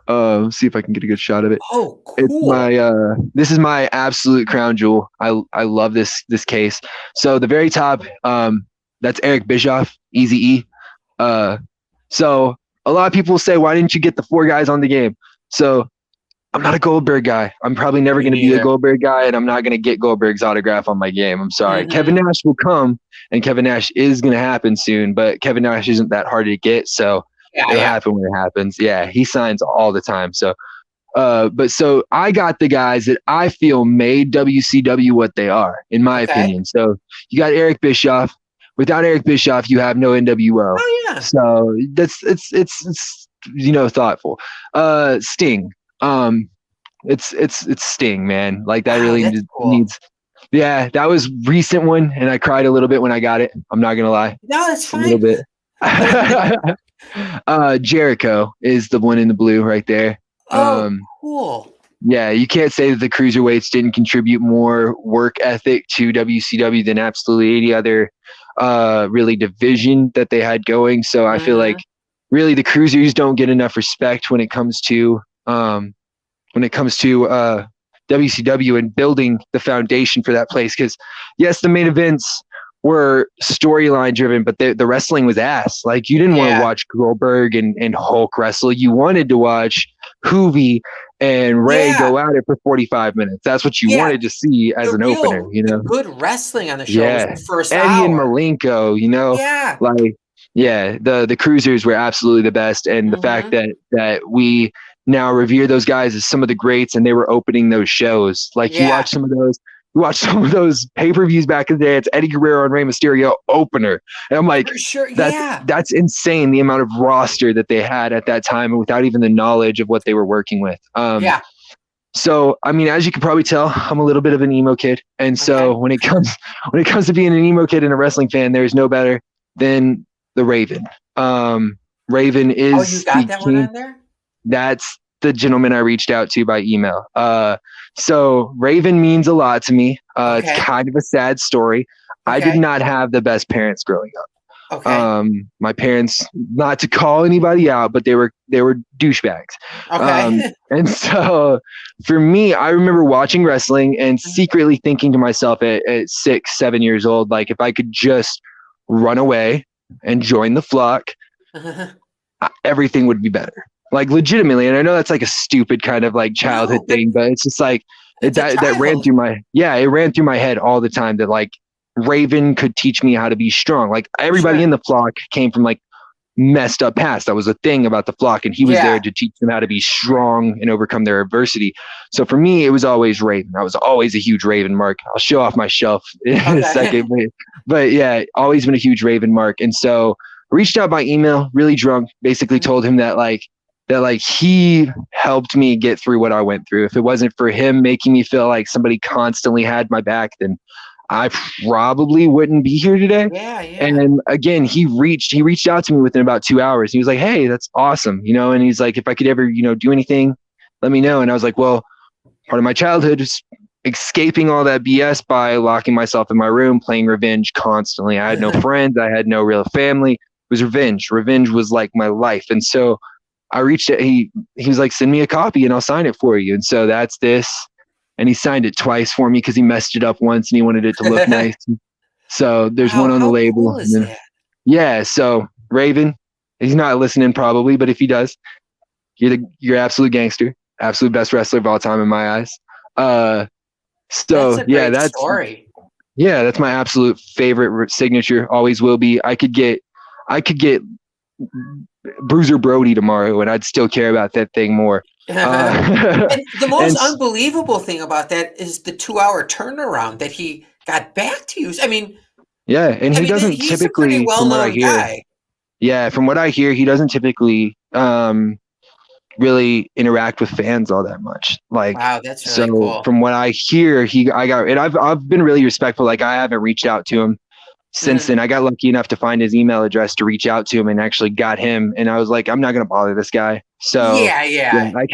let's see if I can get a good shot of it. Oh, cool. It's this is my absolute crown jewel. I love this case. So the very top, that's Eric Bischoff, Eazy-E. So a lot of people say, why didn't you get the 4 guys on the game? So I'm not a Goldberg guy. I'm probably never Me going to be a neither. Goldberg guy, and I'm not going to get Goldberg's autograph on my game. I'm sorry. Mhm. Kevin Nash will come, and Kevin Nash is going to happen soon, but Kevin Nash isn't that hard to get, so it'll happen when it happens. Yeah, he signs all the time. So, but so I got the guys that I feel made WCW what they are, in my Okay. opinion. So you got Eric Bischoff. Without Eric Bischoff, you have no NWO. Oh yeah. So it's thoughtful. Sting. It's Sting, man. Like that Wow, really that's cool. needs. Yeah, that was recent one, and I cried a little bit when I got it. I'm not gonna lie, No, that's a little fine. bit. Jericho is the one in the blue right there. Oh, cool. Yeah, you can't say that the cruiserweights didn't contribute more work ethic to WCW than absolutely any other really division that they had going. So I feel like really the cruisers don't get enough respect when it comes to WCW and building the foundation for that place. Because yes, the main events were storyline driven, but the wrestling was ass. Like you didn't want to watch Goldberg and Hulk wrestle. You wanted to watch Hoovy and Ray go at it for 45 minutes. That's what you wanted to see as an opener, you know? The good wrestling on the show was the first Eddie hour. and Malenko, you know? Yeah. Like, yeah, the cruisers were absolutely the best. And the fact that we now revere those guys as some of the greats, and they were opening those shows. Like you watch some of those pay-per-views back in the day. It's Eddie Guerrero and Rey Mysterio opener. And I'm like, that's insane, the amount of roster that they had at that time without even the knowledge of what they were working with. So, I mean, as you can probably tell, I'm a little bit of an emo kid. And so when it comes to being an emo kid and a wrestling fan, there's no better than the Raven. Raven is you got that one on there? That's the gentleman I reached out to by email. So Raven means a lot to me. It's kind of a sad story. I did not have the best parents growing up. My parents, not to call anybody out, but they were douchebags. And so for me, I remember watching wrestling and secretly thinking to myself at 6, 7 years old, like if I could just run away and join the flock, everything would be better. Like legitimately. And I know that's like a stupid kind of like childhood thing, but it's just like that ran through my head all the time, that like Raven could teach me how to be strong. Like everybody in the flock came from like messed up past. That was a thing about the flock, and he was there to teach them how to be strong and overcome their adversity. So for me, it was always Raven. I was always a huge Raven mark. I'll show off my shelf in a second, but yeah, always been a huge Raven mark. And so I reached out by email, really drunk, basically told him that he helped me get through what I went through. If it wasn't for him making me feel like somebody constantly had my back, then I probably wouldn't be here today. And again, he reached out to me within about 2 hours. He was like, "Hey, that's awesome." You know, and he's like, "If I could ever, do anything, let me know." And I was like, well, part of my childhood is escaping all that BS by locking myself in my room, playing Revenge constantly. I had no friends. I had no real family. It was Revenge. Revenge was like my life. And so I reached out, he was like, "Send me a copy and I'll sign it for you." And so that's this. And he signed it twice for me because he messed it up once and he wanted it to look nice. So there's one on the label. Cool is that? Yeah. So Raven, he's not listening probably, but if he does, you're absolute gangster, absolute best wrestler of all time in my eyes. So that's a great story. Yeah, that's my absolute favorite signature. Always will be. I could get Bruiser Brody tomorrow, and I'd still care about that thing more. And the most unbelievable thing about that is the 2-hour turnaround that he got back to you. I mean, and he doesn't typically, from what I hear, from what I hear, he doesn't typically really interact with fans all that much. Like, wow, that's really cool. From what I hear, I've been really respectful. Like, I haven't reached out to him since then. I got lucky enough to find his email address to reach out to him, and actually got him. And I was like, I'm not gonna bother this guy. So I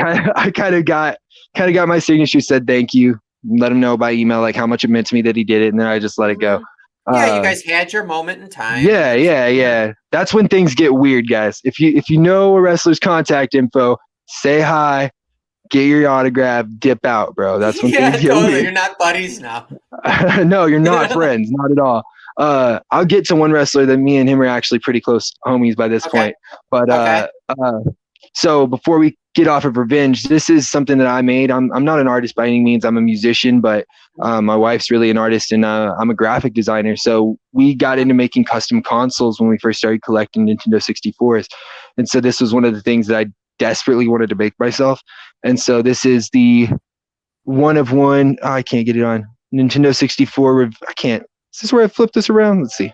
kind of got my signature, said thank you, let him know by email like how much it meant to me that he did it, and then I just let it go. You guys had your moment in time. Yeah. That's when things get weird, guys. If you know a wrestler's contact info, say hi, get your autograph, dip out, bro. That's when things get weird. You're not buddies now. No, you're not friends, not at all. I'll get to one wrestler that me and him are actually pretty close homies by this point. But So before we get off of Revenge, this is something that I made. I'm not an artist by any means. I'm a musician, but my wife's really an artist, and I'm a graphic designer. So we got into making custom consoles when we first started collecting Nintendo 64s, and so this was one of the things that I desperately wanted to make myself. And so this is the one of one. Oh, I can't get it on Nintendo 64. I can't. Is this where I flip this around? Let's see.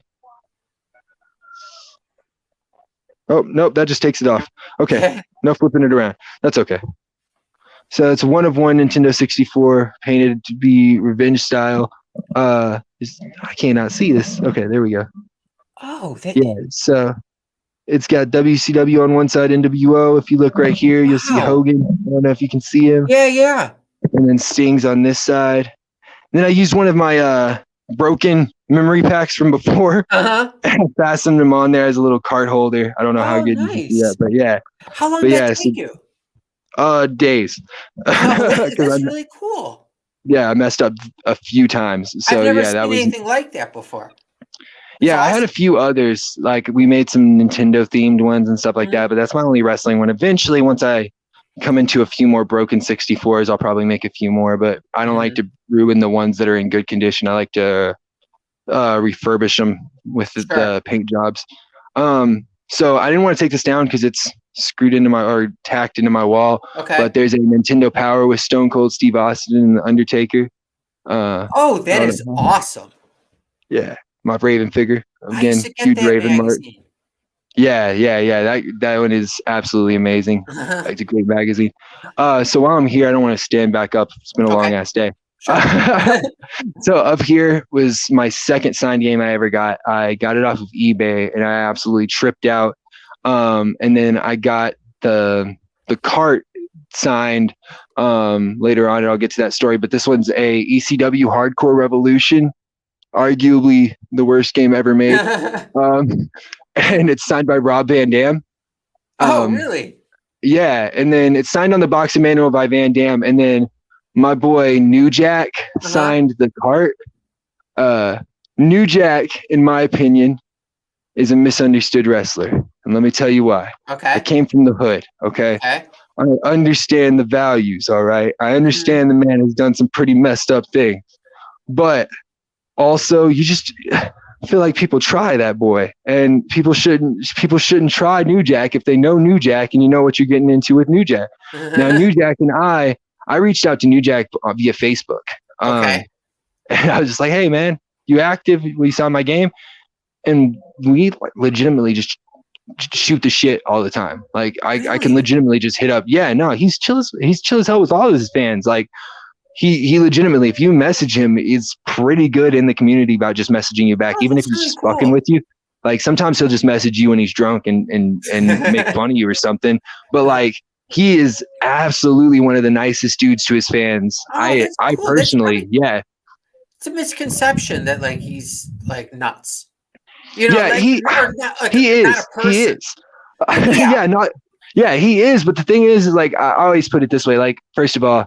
Oh, nope, that just takes it off. Okay, no flipping it around. That's okay. So it's one of one Nintendo 64 painted to be Revenge style. I cannot see this. Okay, there we go. Oh, yeah. So it's got WCW on one side, NWO. If you look right here, you'll see Hogan. I don't know if you can see him. Yeah. And then Sting's on this side. And then I used one of my broken memory packs from before. And fastened them on there as a little card holder. I don't know how good you can see that, but yeah. How long did that take you? Days. That's really cool. Yeah, I messed up a few times. So I've never yeah, seen anything like that before. Yeah, awesome. I had a few others. Like we made some Nintendo themed ones and stuff like that, but that's my only wrestling one. Eventually, once I come into a few more broken 64s, I'll probably make a few more, but I don't like to ruin the ones that are in good condition. I like to refurbish them with the paint jobs. So I didn't want to take this down because it's screwed into or tacked into my wall. Okay. But there's a Nintendo Power with Stone Cold Steve Austin and The Undertaker. That is awesome. Yeah, my Raven figure. Again, huge Raven mark. Yeah. That one is absolutely amazing. It's a great magazine. So while I'm here, I don't want to stand back up. It's been a long ass day. Sure. So up here was my second signed game I ever got. I got it off of eBay and I absolutely tripped out. And then I got the cart signed later on, and I'll get to that story. But this one's a ECW Hardcore Revolution, arguably the worst game ever made. And it's signed by Rob Van Dam. Oh, really? Yeah, and then it's signed on the boxing manual by Van Dam, and then my boy New Jack signed the cart. New Jack, in my opinion, is a misunderstood wrestler. And let me tell you why. Okay. I came from the hood, okay? I understand the values, all right? I understand the man has done some pretty messed up things. But also, you just feel like people try that boy. And people shouldn't try New Jack if they know New Jack and you know what you're getting into with New Jack. Now, New Jack and I reached out to New Jack via Facebook. And I was just like, hey, man, you active? We saw my game. And we legitimately just shoot the shit all the time. Like I can legitimately just hit up. Yeah, no, he's chill as hell with all of his fans. Like he legitimately, if you message him, is pretty good in the community about just messaging you back, even if he's just fucking with you. Like sometimes he'll just message you when he's drunk and make fun of you or something. But like he is absolutely one of the nicest dudes to his fans. I personally, yeah. It's a misconception that like he's like nuts. You know, yeah, like, he is. He is. But the thing is like I always put it this way. Like first of all,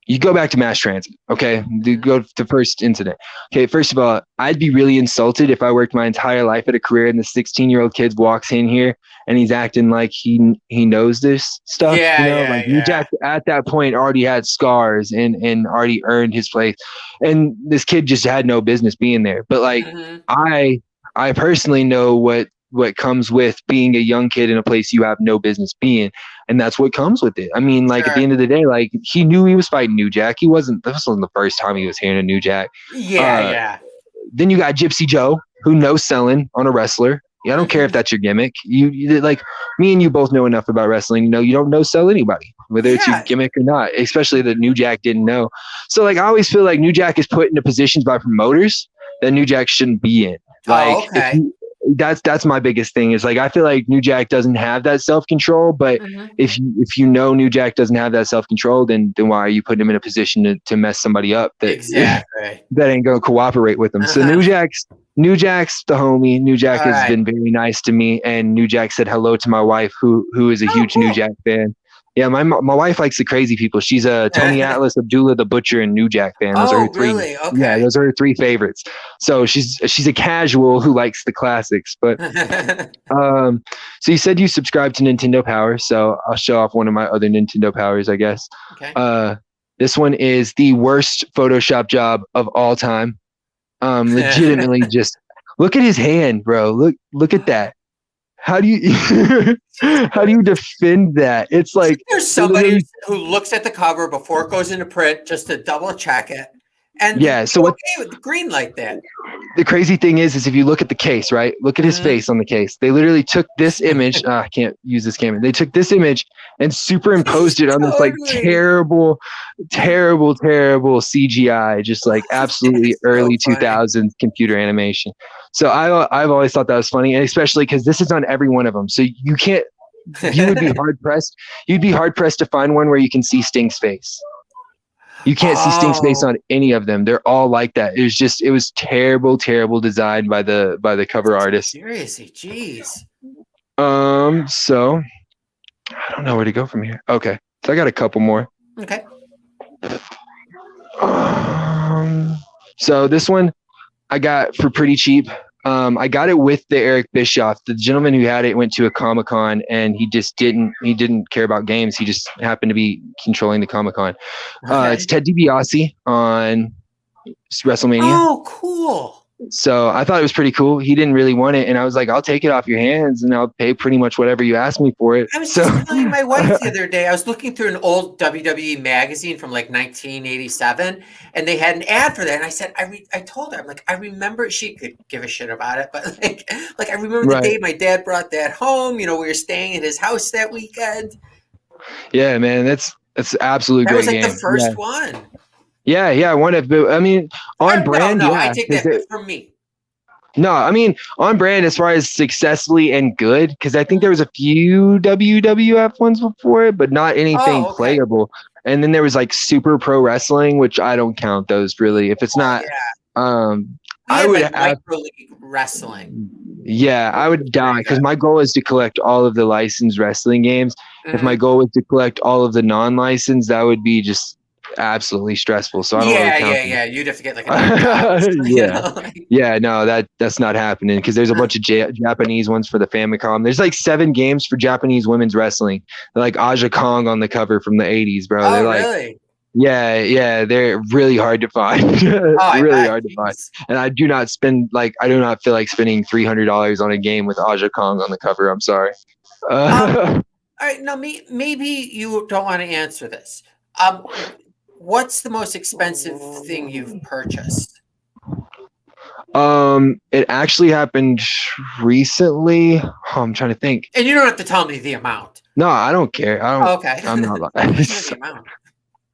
you go back to mass transit. Okay, you go to the first incident. Okay, first of all, I'd be really insulted if I worked my entire life at a career and the 16-year-old kid walks in here and he's acting like he knows this stuff. New Jack at that point already had scars and already earned his place, and this kid just had no business being there. But like I personally know what comes with being a young kid in a place you have no business being, and that's what comes with it. I mean, like at the end of the day, like he knew he was fighting New Jack. This wasn't the first time he was hearing a New Jack. Then you got Gypsy Joe, who knows selling on a wrestler. I don't care if that's your gimmick. You like me and you both know enough about wrestling. You know, you don't no sell anybody, whether it's your gimmick or not, especially that New Jack didn't know. So like, I always feel like New Jack is put into positions by promoters that New Jack shouldn't be in. Like, that's my biggest thing is like, I feel like New Jack doesn't have that self-control, but if you know New Jack doesn't have that self-control, then why are you putting him in a position to mess somebody up that ain't going to cooperate with him? So New Jack's the homie. New Jack has been very nice to me, and New Jack said hello to my wife, who is a huge New Jack fan. Yeah, my wife likes the crazy people. She's a Tony Atlas, Abdullah the Butcher, and New Jack fan. Those are her Oh, three. really? Yeah, Okay. those are her three favorites. So she's a casual who likes the classics. But so you said you subscribe to Nintendo Power, so I'll show off one of my other Nintendo Powers, I guess. Okay. This one is the worst Photoshop job of all time. Legitimately, just look at his hand, bro. Look at that. How do you how do you defend that? It's like There's they somebody literally, who looks at the cover before it goes into print just to double check it, and be yeah. So what okay with the green like that. the crazy thing is if you look at the case, right? Look at his Mhm. face on the case. They literally took this image. I can't use this camera. They took this image and superimposed it on this like Totally. terrible CGI, just like absolutely That's so early funny. 2000s computer animation. So I've always thought that was funny, and especially because this is on every one of them. So you can't. You would be hard pressed. You'd be hard pressed to find one where you can see Sting's face. You can't see Sting's face Oh, on any of them. They're all like that. It was terrible design by the cover artist. seriously, jeez. So I don't know where to go from here. Okay. So I got a couple more. Okay. So this one I got for pretty cheap. I got it with the Eric Bischoff. The gentleman who had it went to a Comic-Con and he didn't care about games. He just happened to be controlling the Comic-Con. Okay. It's Ted DiBiase on WrestleMania. Oh, cool. So I thought it was pretty cool. He didn't really want it, and I was like, "I'll take it off your hands, and I'll pay pretty much whatever you ask me for it." I was So, just telling my wife the other day, I was looking through an old WWE magazine from like 1987, and they had an ad for that. And I said, I told her, I'm like, I remember she could give a shit about it, but like I remember the right, day my dad brought that home. You know, we were staying at his house that weekend. yeah, man, that's an absolute That was great like the game. Yeah, first one. yeah, one of. I mean, on brand, No, I yeah, take because that from me. no, I mean on brand as far as successffully and good. Because I think there was a few WWF ones before it, but not anything Oh, okay. playable. And then there was like Super Pro Wrestling, which I don't count those really. If it's Oh, not, yeah. We I had would like have. micro league wrestling. Yeah, I It would was pretty die because good. my goal is to collect all of the licensed wrestling games. If my Mhm. goal was to collect all of the non-licensed, that would be just absolutely stressful. So I don't really Yeah, count yeah, them. yeah. You'd have to get like another job. You Yeah, know, like, yeah, no, that's not happening because there's a bunch of Japanese ones for the Famicom. There's like 7 games for Japanese women's wrestling. They're like Aja Kong on the cover from the 80s, bro. They're oh, like, really? yeah, they're really hard to find. Oh, I Really bet. hard to find. Jeez. And I do not feel like spending $300 on a game with Aja Kong on the cover. I'm sorry. Um, Uh, all right, now maybe you don't want to answer this. What's the most expensive thing you've purchased? it actually happened recently. Oh, I'm trying to think. And you don't have to tell me the amount. No, I don't care. Oh, okay. I'm not I lying. just know the amount.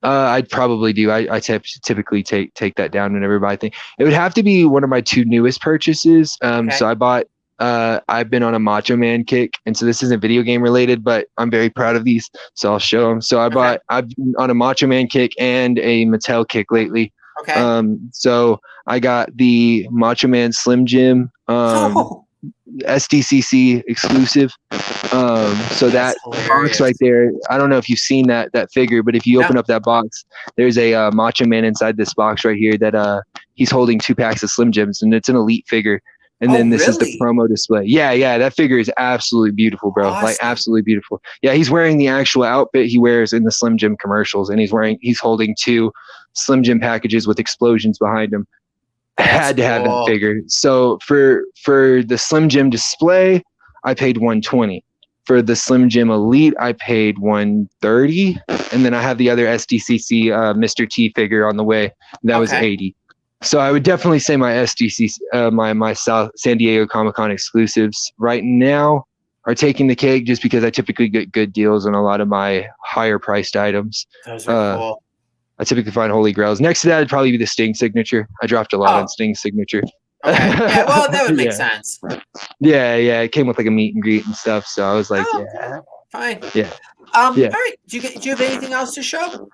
I'd probably do. I typically take that down whenever I buy things. It would have to be one of my 2 newest purchases. Okay. So I bought. I've been on a Macho Man kick, and so this isn't video game related, but I'm very proud of these, so I'll show them. So Okay. I've been on a Macho Man kick and a Mattel kick lately. Okay. So I got the Macho Man Slim Jim Oh, SDCC exclusive. So that's that box hilarious. right there, I don't know if you've seen that figure, but if you open No. up that box, there's a Macho Man inside this box right here that he's holding 2 packs of Slim Jims, and it's an elite figure. And Oh, then this is the really? promo display. Yeah, that figure is absolutely beautiful, bro. Like Awesome. absolutely beautiful. Yeah, he's wearing the actual outfit he wears in the Slim Jim commercials, and he's holding 2 Slim Jim packages with explosions behind him. That's Had to have that cool. figure. So for the Slim Jim display, I paid $120. For the Slim Jim Elite, I paid $130, and then I have the other SDCC Mr. T figure on the way. That was Okay. $80. So I would definitely say my SDCC, my San Diego Comic Con exclusives right now are taking the cake, just because I typically get good deals on a lot of my higher priced items. Those are cool. I typically find Holy Grails. Next to that, it'd probably be the Sting signature. I dropped a lot on Oh, Sting signature. okay. Yeah, well, that would make Yeah. sense. Yeah. It came with like a meet and greet and stuff. So I was like, Oh, yeah. fine. Yeah. All Yeah. right. Do you have anything else to show?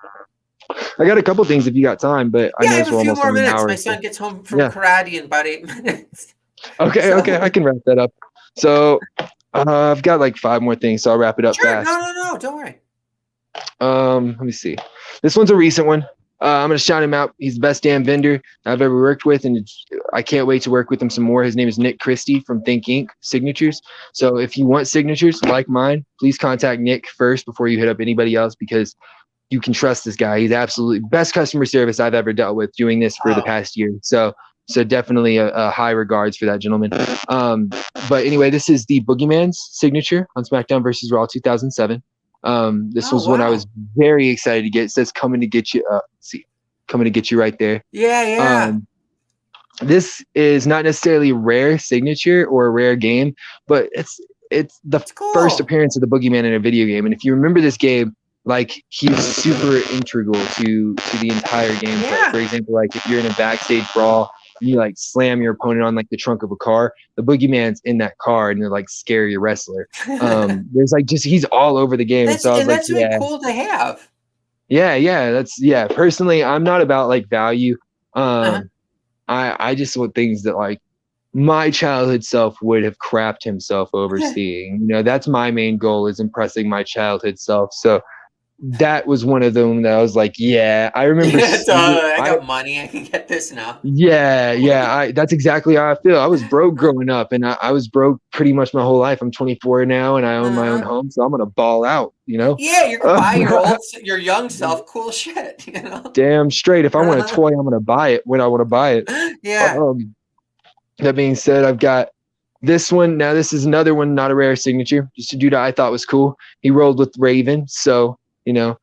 I got a couple things if you got time, but I Yeah, I know have we're a few almost more on an minutes. hour. My So. son gets home from Yeah. karate in about 8 minutes. Okay. So- Okay. I can wrap that up. So I've got like 5 more things, so I'll wrap it up Sure. fast. No. Don't worry. Let me see. This one's a recent one. I'm gonna shout him out. He's the best damn vendor I've ever worked with, and I can't wait to work with him some more. His name is Nick Christie from Think Inc. Signatures. So if you want signatures like mine, please contact Nick first before you hit up anybody else, because you can trust this guy. He's absolutely best customer service I've ever dealt with doing this for the past year. So definitely a high regards for that gentleman. But anyway, this is the Boogeyman's signature on SmackDown versus Raw 2007. This was one I was very excited to get. It says coming to get you. Coming to get you right there. Yeah. This is not necessarily a rare signature or a rare game, but it's the first appearance of the Boogeyman in a video game. And if you remember this game, like, he's super integral to the entire game. Yeah. For example, like if you're in a backstage brawl, you like slam your opponent on like the trunk of a car, the Boogeyman's in that car and they're like scare your wrestler. There's like he's all over the game. That's, so I was that's really cool to have. Yeah. Personally, I'm not about like value. I just want things that like my childhood self would have crapped himself over seeing. That's my main goal, is impressing my childhood self. So that was one of them that I was like, yeah, I remember. I got money. I can get this now. Yeah. That's exactly how I feel. I was broke growing up, and I was broke pretty much my whole life. I'm 24 now, and I own my own home, so I'm gonna ball out. Yeah, you can buy your young self cool shit. Damn straight. If I want a toy, I'm gonna buy it when I want to buy it. Yeah. That being said, I've got this one. Now, this is another one, not a rare signature. Just a dude I thought was cool. He rolled with Raven, so the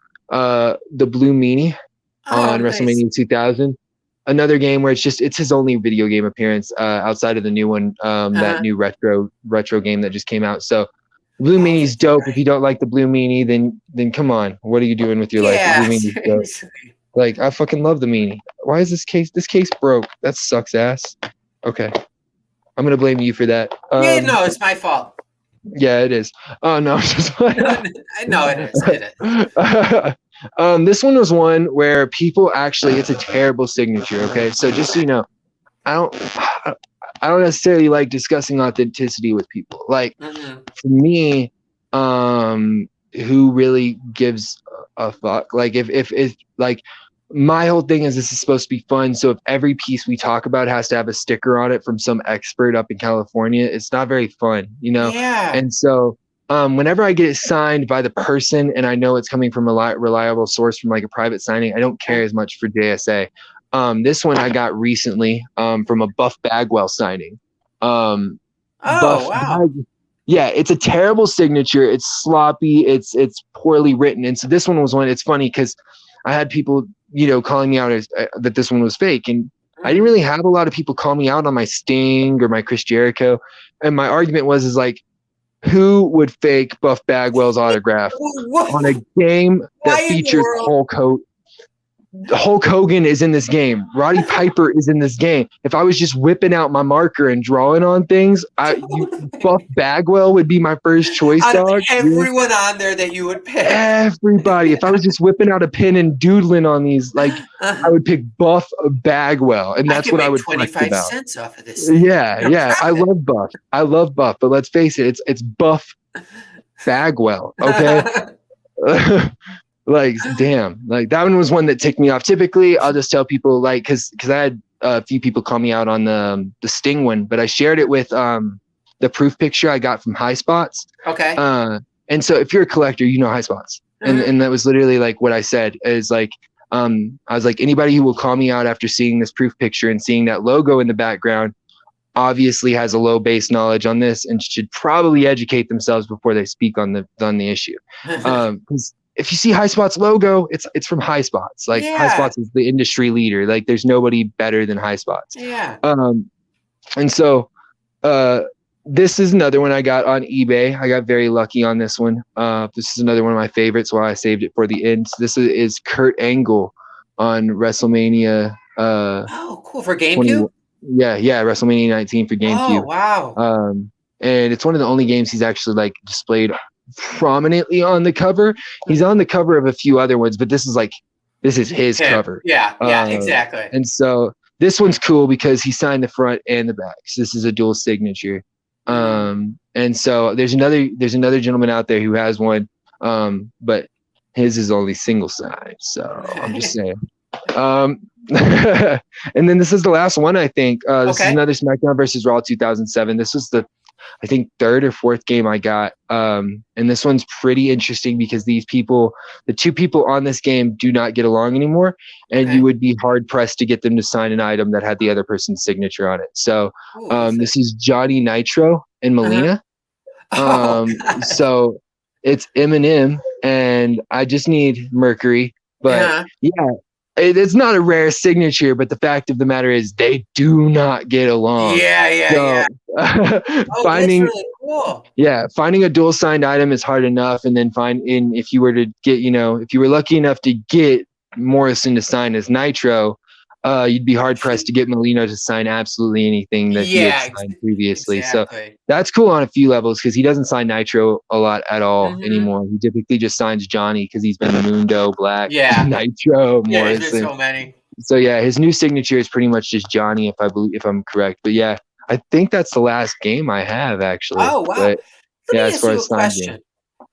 Blue Meanie on WrestleMania 2000. Another game where it's his only video game appearance outside of the new one, that new retro game that just came out. So Blue Meanie's dope. Right. If you don't like the Blue Meanie, then come on. What are you doing with your life? The Blue Meanie's dope. Like, I fucking love the Meanie. Why is this case broke? That sucks ass. Okay. I'm going to blame you for that. No, it's my fault. Yeah, it is. Oh, no. No, it is. This one was one where people it's a terrible signature, okay? So just so you know, I don't necessarily like discussing authenticity with people. Like, for me, who really gives a fuck? Like, if like, my whole thing is this is supposed to be fun. So if every piece we talk about has to have a sticker on it from some expert up in California, it's not very fun, Yeah. And so whenever I get it signed by the person and I know it's coming from a reliable source from like a private signing, I don't care as much for JSA. This one I got recently from a Buff Bagwell signing. Wow. Yeah, it's a terrible signature. It's sloppy. It's poorly written. And so this one was one. It's funny because I had people, calling me out as that this one was fake, and I didn't really have a lot of people call me out on my Sting or my Chris Jericho. And my argument was like, who would fake Buff Bagwell's autograph on a game that features Hulk Hogan is in this game. Roddy Piper is in this game. If I was just whipping out my marker and drawing on things, Buff Bagwell would be my first choice, dog. Everyone on there that you would pick. Everybody. If I was just whipping out a pen and doodling on these, like, I would pick Buff Bagwell, and that's what I would 25 about. cents off of this. Yeah. I love Buff, but let's face it, it's Buff Bagwell. Okay. Like, damn, like that one was one that ticked me off. Typically, I'll just tell people, like, because I had a few people call me out on the Sting one, but I shared it with the proof picture I got from High Spots. Okay. And so if you're a collector, High Spots, and that was literally like what I said is like, I was like, anybody who will call me out after seeing this proof picture and seeing that logo in the background obviously has a low base knowledge on this and should probably educate themselves before they speak on the issue. Because if you see High Spots logo, it's from High Spots. Like, High Spots is the industry leader. Like, there's nobody better than High Spots. Yeah. And so this is another one I got on eBay. I got very lucky on this one. This is another one of my favorites, why I saved it for the end. So this is Kurt Angle on WrestleMania. Cool. For GameCube? Yeah, WrestleMania 19 for GameCube. Oh, wow. And it's one of the only games he's actually like displayed prominently on the cover. He's on the cover of a few other ones, but this is his cover. Yeah, exactly. And so this one's cool because he signed the front and the back. So this is a dual signature. And so there's another gentleman out there who has one. But His is only single side. So I'm just saying. Um, and then this is the last one, I think. This is Okay. another SmackDown versus Raw 2007. This was the, I think, third or fourth game I got. And this one's pretty interesting because these people, the two people on this game, do not get along anymore, and you Okay. would be hard pressed to get them to sign an item that had the other person's signature on it. So Ooh, who's this is Johnny Nitro and Uh-huh. Melina. Oh, God. So it's Eminem, and I just need Mercury. But Yeah. yeah, it's not a rare signature, but the fact of the matter is they do not get along. Yeah, yeah, yeah. So Oh, that's finding really cool. finding a dual signed item is hard enough, and then if you were to get, if you were lucky enough to get Morrison to sign as Nitro, you'd be hard pressed to get Molino to sign absolutely anything that he had Yeah, signed previously. So exactly. that's cool on a few levels because he doesn't sign Nitro a lot at all Hmm. anymore. He typically just signs Johnny because he's been Mundo, Black, Yeah. Nitro, Yeah, there's Morrison. so many. So yeah, his new signature is pretty much just Johnny, if I'm correct. But yeah, I think that's the last game I have actually. Oh, wow. But Let yeah, me as ask far you as a signed game,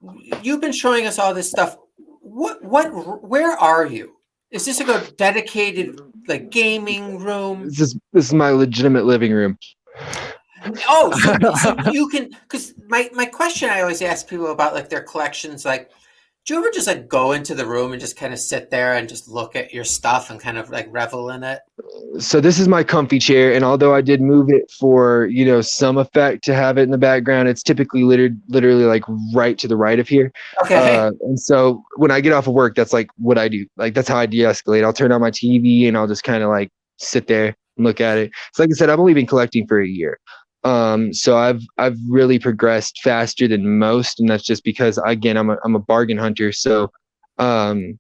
question. You've been showing us all this stuff. Where are you? Is this like a dedicated like gaming room? this is my legitimate living room. Oh, so you can, because my question I always ask people about like their collections, like, do you ever just like go into the room and just kind of sit there and just look at your stuff and kind of like revel in it? So this is my comfy chair, and although I did move it for some effect to have it in the background, it's typically literally like right to the right of here. Okay. And so when I get off of work, that's like what I do. Like that's how I de-escalate. I'll turn on my TV and I'll just kind of like sit there and look at it. So like I said, I've only been collecting for a year. So I've really progressed faster than most, and that's just because again I'm a bargain hunter. So um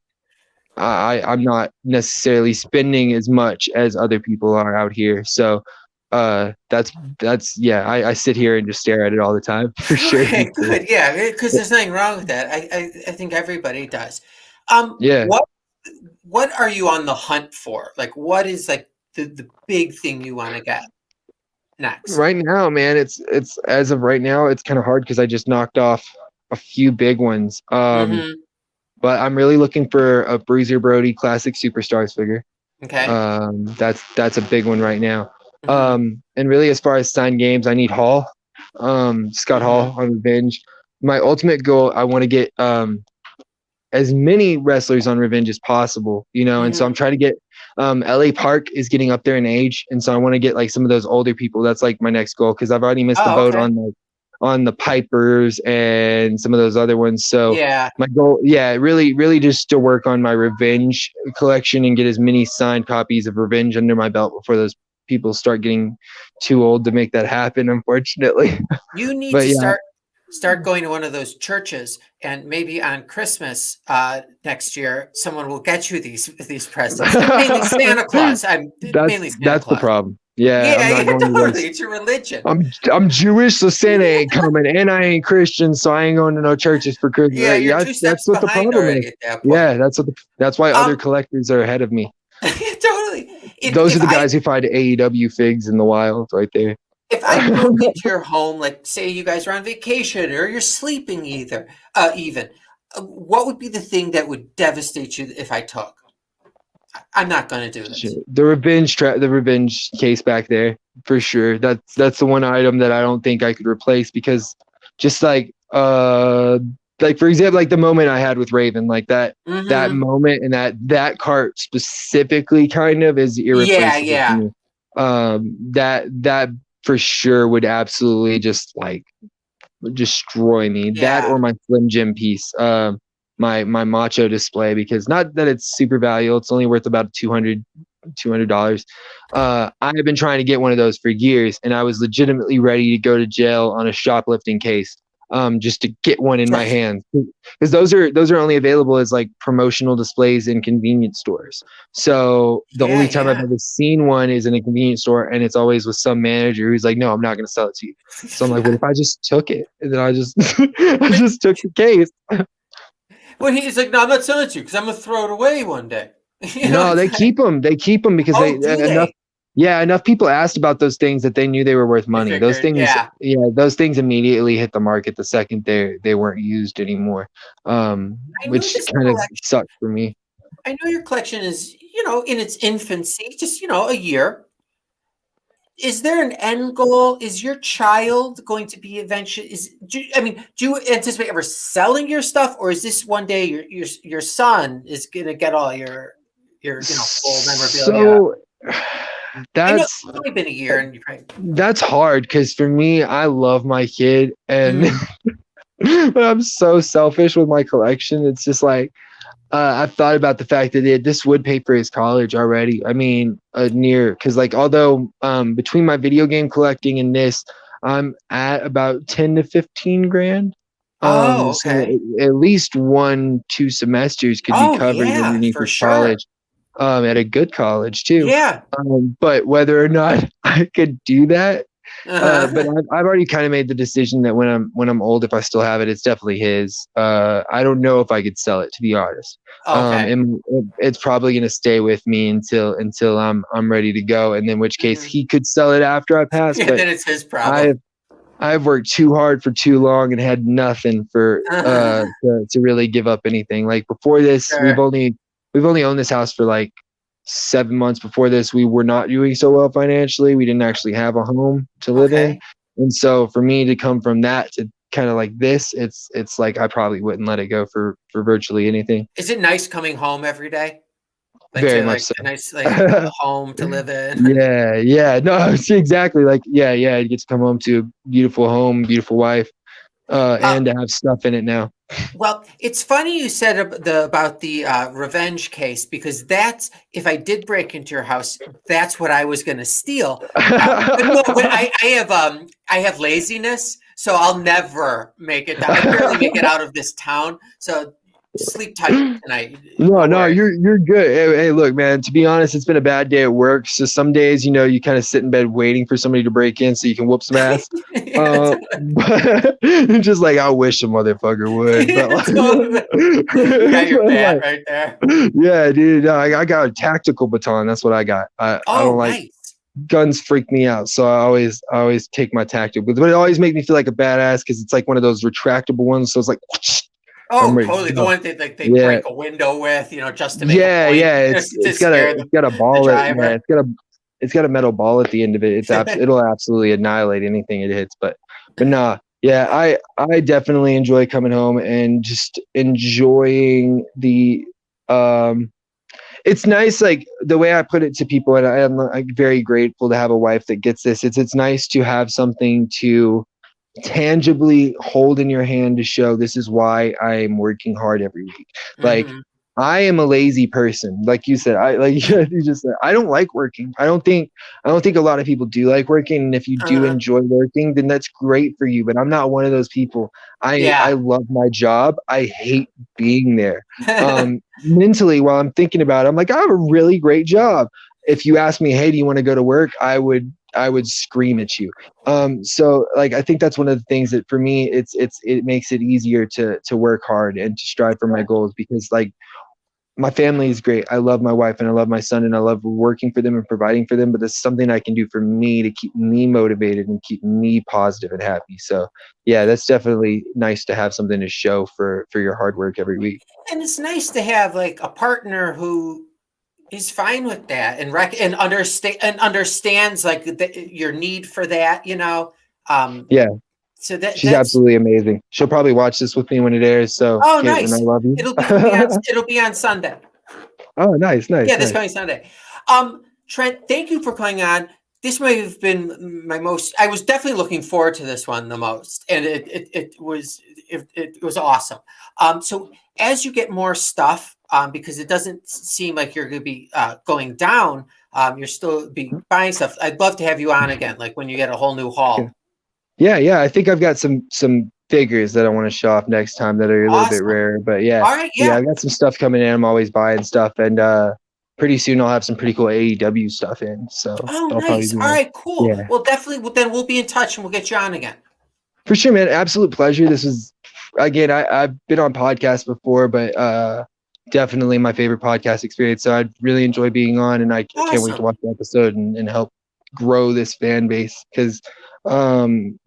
I'm not necessarily spending as much as other people are out here. So that's yeah, I sit here and just stare at it all the time for sure. Okay, good. Yeah, because there's nothing wrong with that. I think everybody does. Yeah. What are you on the hunt for? Like, what is like the big thing you want to get next? Right now, man, it's as of right now, it's kind of hard because I just knocked off a few big ones. Hmm. But I'm really looking for a Bruiser Brody Classic Superstars figure. Okay. That's a big one right now. Hmm. And really, as far as signed games, I need Hall, Scott Hmm. Hall on Revenge. My ultimate goal, I want to get as many wrestlers on Revenge as possible, and so Hmm. I'm trying to get LA Park is getting up there in age, and so I want to get like some of those older people. That's like my next goal because I've already missed the Oh, boat okay. on the Pipers and some of those other ones. So Yeah. my goal, yeah, really just to work on my Revenge collection and get as many signed copies of Revenge under my belt before those people start getting too old to make that happen, unfortunately. You need But to yeah, start going to one of those churches, and maybe on Christmas next year, someone will get you these presents. Mainly Santa Claus. I'm mainly Santa that's the Claus. problem. Yeah, I'm Yeah, not yeah, going to totally. those. It's your religion. I'm Jewish, so Santa ain't coming, and I ain't Christian, so I ain't going to no churches for Christmas. Yeah, you're two That's steps what the behind problem already is. at that point. Yeah, that's why other Um, collectors are ahead of me. totally. Those are the guys who find AEW figs in the wild, right there. If I broke into your home, like say you guys are on vacation or you're sleeping even, what would be the thing that would devastate you if I took? I'm not going to do this. The revenge case back there for sure. That's the one item that I don't think I could replace because just like for example, like the moment I had with Raven, like that Hmm. moment and that cart specifically kind of is Yeah, irreplaceable to yeah, me. That for sure would absolutely just like destroy me. That yeah. or my Slim Jim piece. My macho display because not that it's super valuable. It's only worth about $200. I've been trying to get one of those for years, and I was legitimately ready to go to jail on a shoplifting case. Just to get one in my hands because those are only available as like promotional displays in convenience stores. So the Yeah, only time I've yeah. ever seen one is in a convenience store, and it's always with some manager who's like, "No, I'm not going to sell it to you." So I'm like, "What if I just took it?" And then I just I just took the case. Well, he's like, no, I'm not selling it to you because I'm gonna throw it away one day. No, It's they like, keep them. They keep them because they oh, do enough they? Yeah, enough people asked about those things that they knew they were worth I money. Those figured, things, yeah. yeah, those things immediately hit the market the second they weren't used anymore, I know which this kind of collection. sucked for me. I know your collection is, in its infancy, just, a year. Is there an end goal? Is your child going to be eventually? Do you anticipate ever selling your stuff, or is this one day your son is going to get all your full memorabilia? So I know that's it's only been a year, and you're right. that's hard because for me, I love my kid, and Mm. but I'm so selfish with my collection. It's just like I've thought about the fact that this would pay for his college already. I mean, because like although between my video game collecting and this, I'm at about 10 to 15 grand. Oh, So okay. at least 1, 2 semesters could be Oh, covered yeah, underneath for his sure. college, at a good college too. Yeah. But whether or not I could do that, but Uh-huh. I've already kind of made the decision that when I'm old, if I still have it, it's definitely his. I don't know if I could sell it, to be honest. Okay. And it's probably gonna stay with me until I'm ready to go, and in which case Mhm. he could sell it after I pass. Yeah, But then it's his problem. I've I've worked too hard for too long and had nothing for to really give up anything. Like before this, Sure. we've only owned this house for like 7 months. Before this, we were not doing so well financially. We didn't actually have a home to live in. Okay. And so for me to come from that to kind of like this, it's like I probably wouldn't let it go for virtually anything. Is it nice coming home every day? Like Very to much like so. a nice like home to live in? Yeah, yeah. No, see exactly. Like, yeah, yeah. You get to come home to a beautiful home, beautiful wife, Uh, and to have stuff in it now. well, it's funny you said about the revenge case, because that's, if I did break into your house, that's what I was going to steal. But no, but I have laziness, so I'll never make it. I barely make it out of this town. So sleep tight tonight. No, No no, worries. you're good. Hey, look, man. To be honest, it's been a bad day at work. So some days, you kind of sit in bed waiting for somebody to break in so you can whoop some ass. Yeah, But just like I wish a motherfucker would, but like, totally. You got your but bat like, right there. yeah, dude. No, I got a tactical baton. That's what I got. I Oh, don't like nice. guns. Freak me out. So I always take my tactical, but it always make me feel like a badass because it's like one of those retractable ones. So it's like I'm Oh, ready totally. to The go. one that like they Yeah. break a window with, just to make a Yeah, point, yeah, to scare it's got a the ball at yeah, driver. it's got a metal ball at the end of it. It'll absolutely annihilate anything it hits. But nah, yeah, I definitely enjoy coming home and just enjoying the um it's nice, like the way I put it to people, and I'm like very grateful to have a wife that gets this. It's nice to have something to tangibly hold in your hand to show this is why I'm working hard every week. Like Mhm. I am a lazy person. Like you said, I like you just said, I don't like working. I don't think a lot of people do like working. And if you do Uh-huh. enjoy working, then that's great for you. But I'm not one of those people. I Yeah. love my job. I hate being there. Mentally, while I'm thinking about it, I'm like, I have a really great job. If you ask me, hey, do you want to go to work? I would scream at you. So like I think that's one of the things that for me it makes it easier to work hard and to strive for my goals because like my family is great. I love my wife and I love my son and I love working for them and providing for them, but there's something I can do for me to keep me motivated and keep me positive and happy. So yeah, that's definitely nice to have something to show for your hard work every week. And it's nice to have like a partner who is fine with that and understands like your need for that. Um, Yeah, so that she's that's absolutely amazing. She'll probably watch this with me when it airs. So oh, Caitlin, I nice. love you. It'll be on Sunday. Oh, nice, nice, Yeah, this nice. coming Sunday. Trent, thank you for coming on. This may have been my most. I was definitely looking forward to this one the most, and it was awesome. So as you get more stuff, because it doesn't seem like you're going to be going down, you're still be buying stuff. I'd love to have you on again, like when you get a whole new Okay. haul. Yeah, yeah. I think I've got some figures that I want to show off next time that are a little bit Awesome. rare. But yeah, All right, yeah, yeah. I've got some stuff coming in. I'm always buying stuff, and pretty soon I'll have some pretty cool AEW stuff in. So Oh, that'll probably nice. be All nice. right, cool. Yeah, Well, definitely. Well, then we'll be in touch and we'll get you on again. for sure, man. Absolute pleasure. This was again. I've been on podcasts before, but definitely my favorite podcast experience. So I'd really enjoy being on, and I can't wait to Awesome. watch the episode and help grow this fan base, because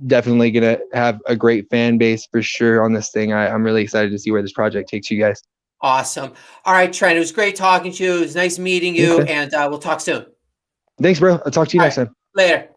definitely gonna have a great fan base for sure on this thing. I'm really excited to see where this project takes you guys. Awesome. All right, Trent, it was great talking to you. It was nice meeting you, Okay. and we'll talk soon. Thanks, bro. I'll talk to you All next right, time. later.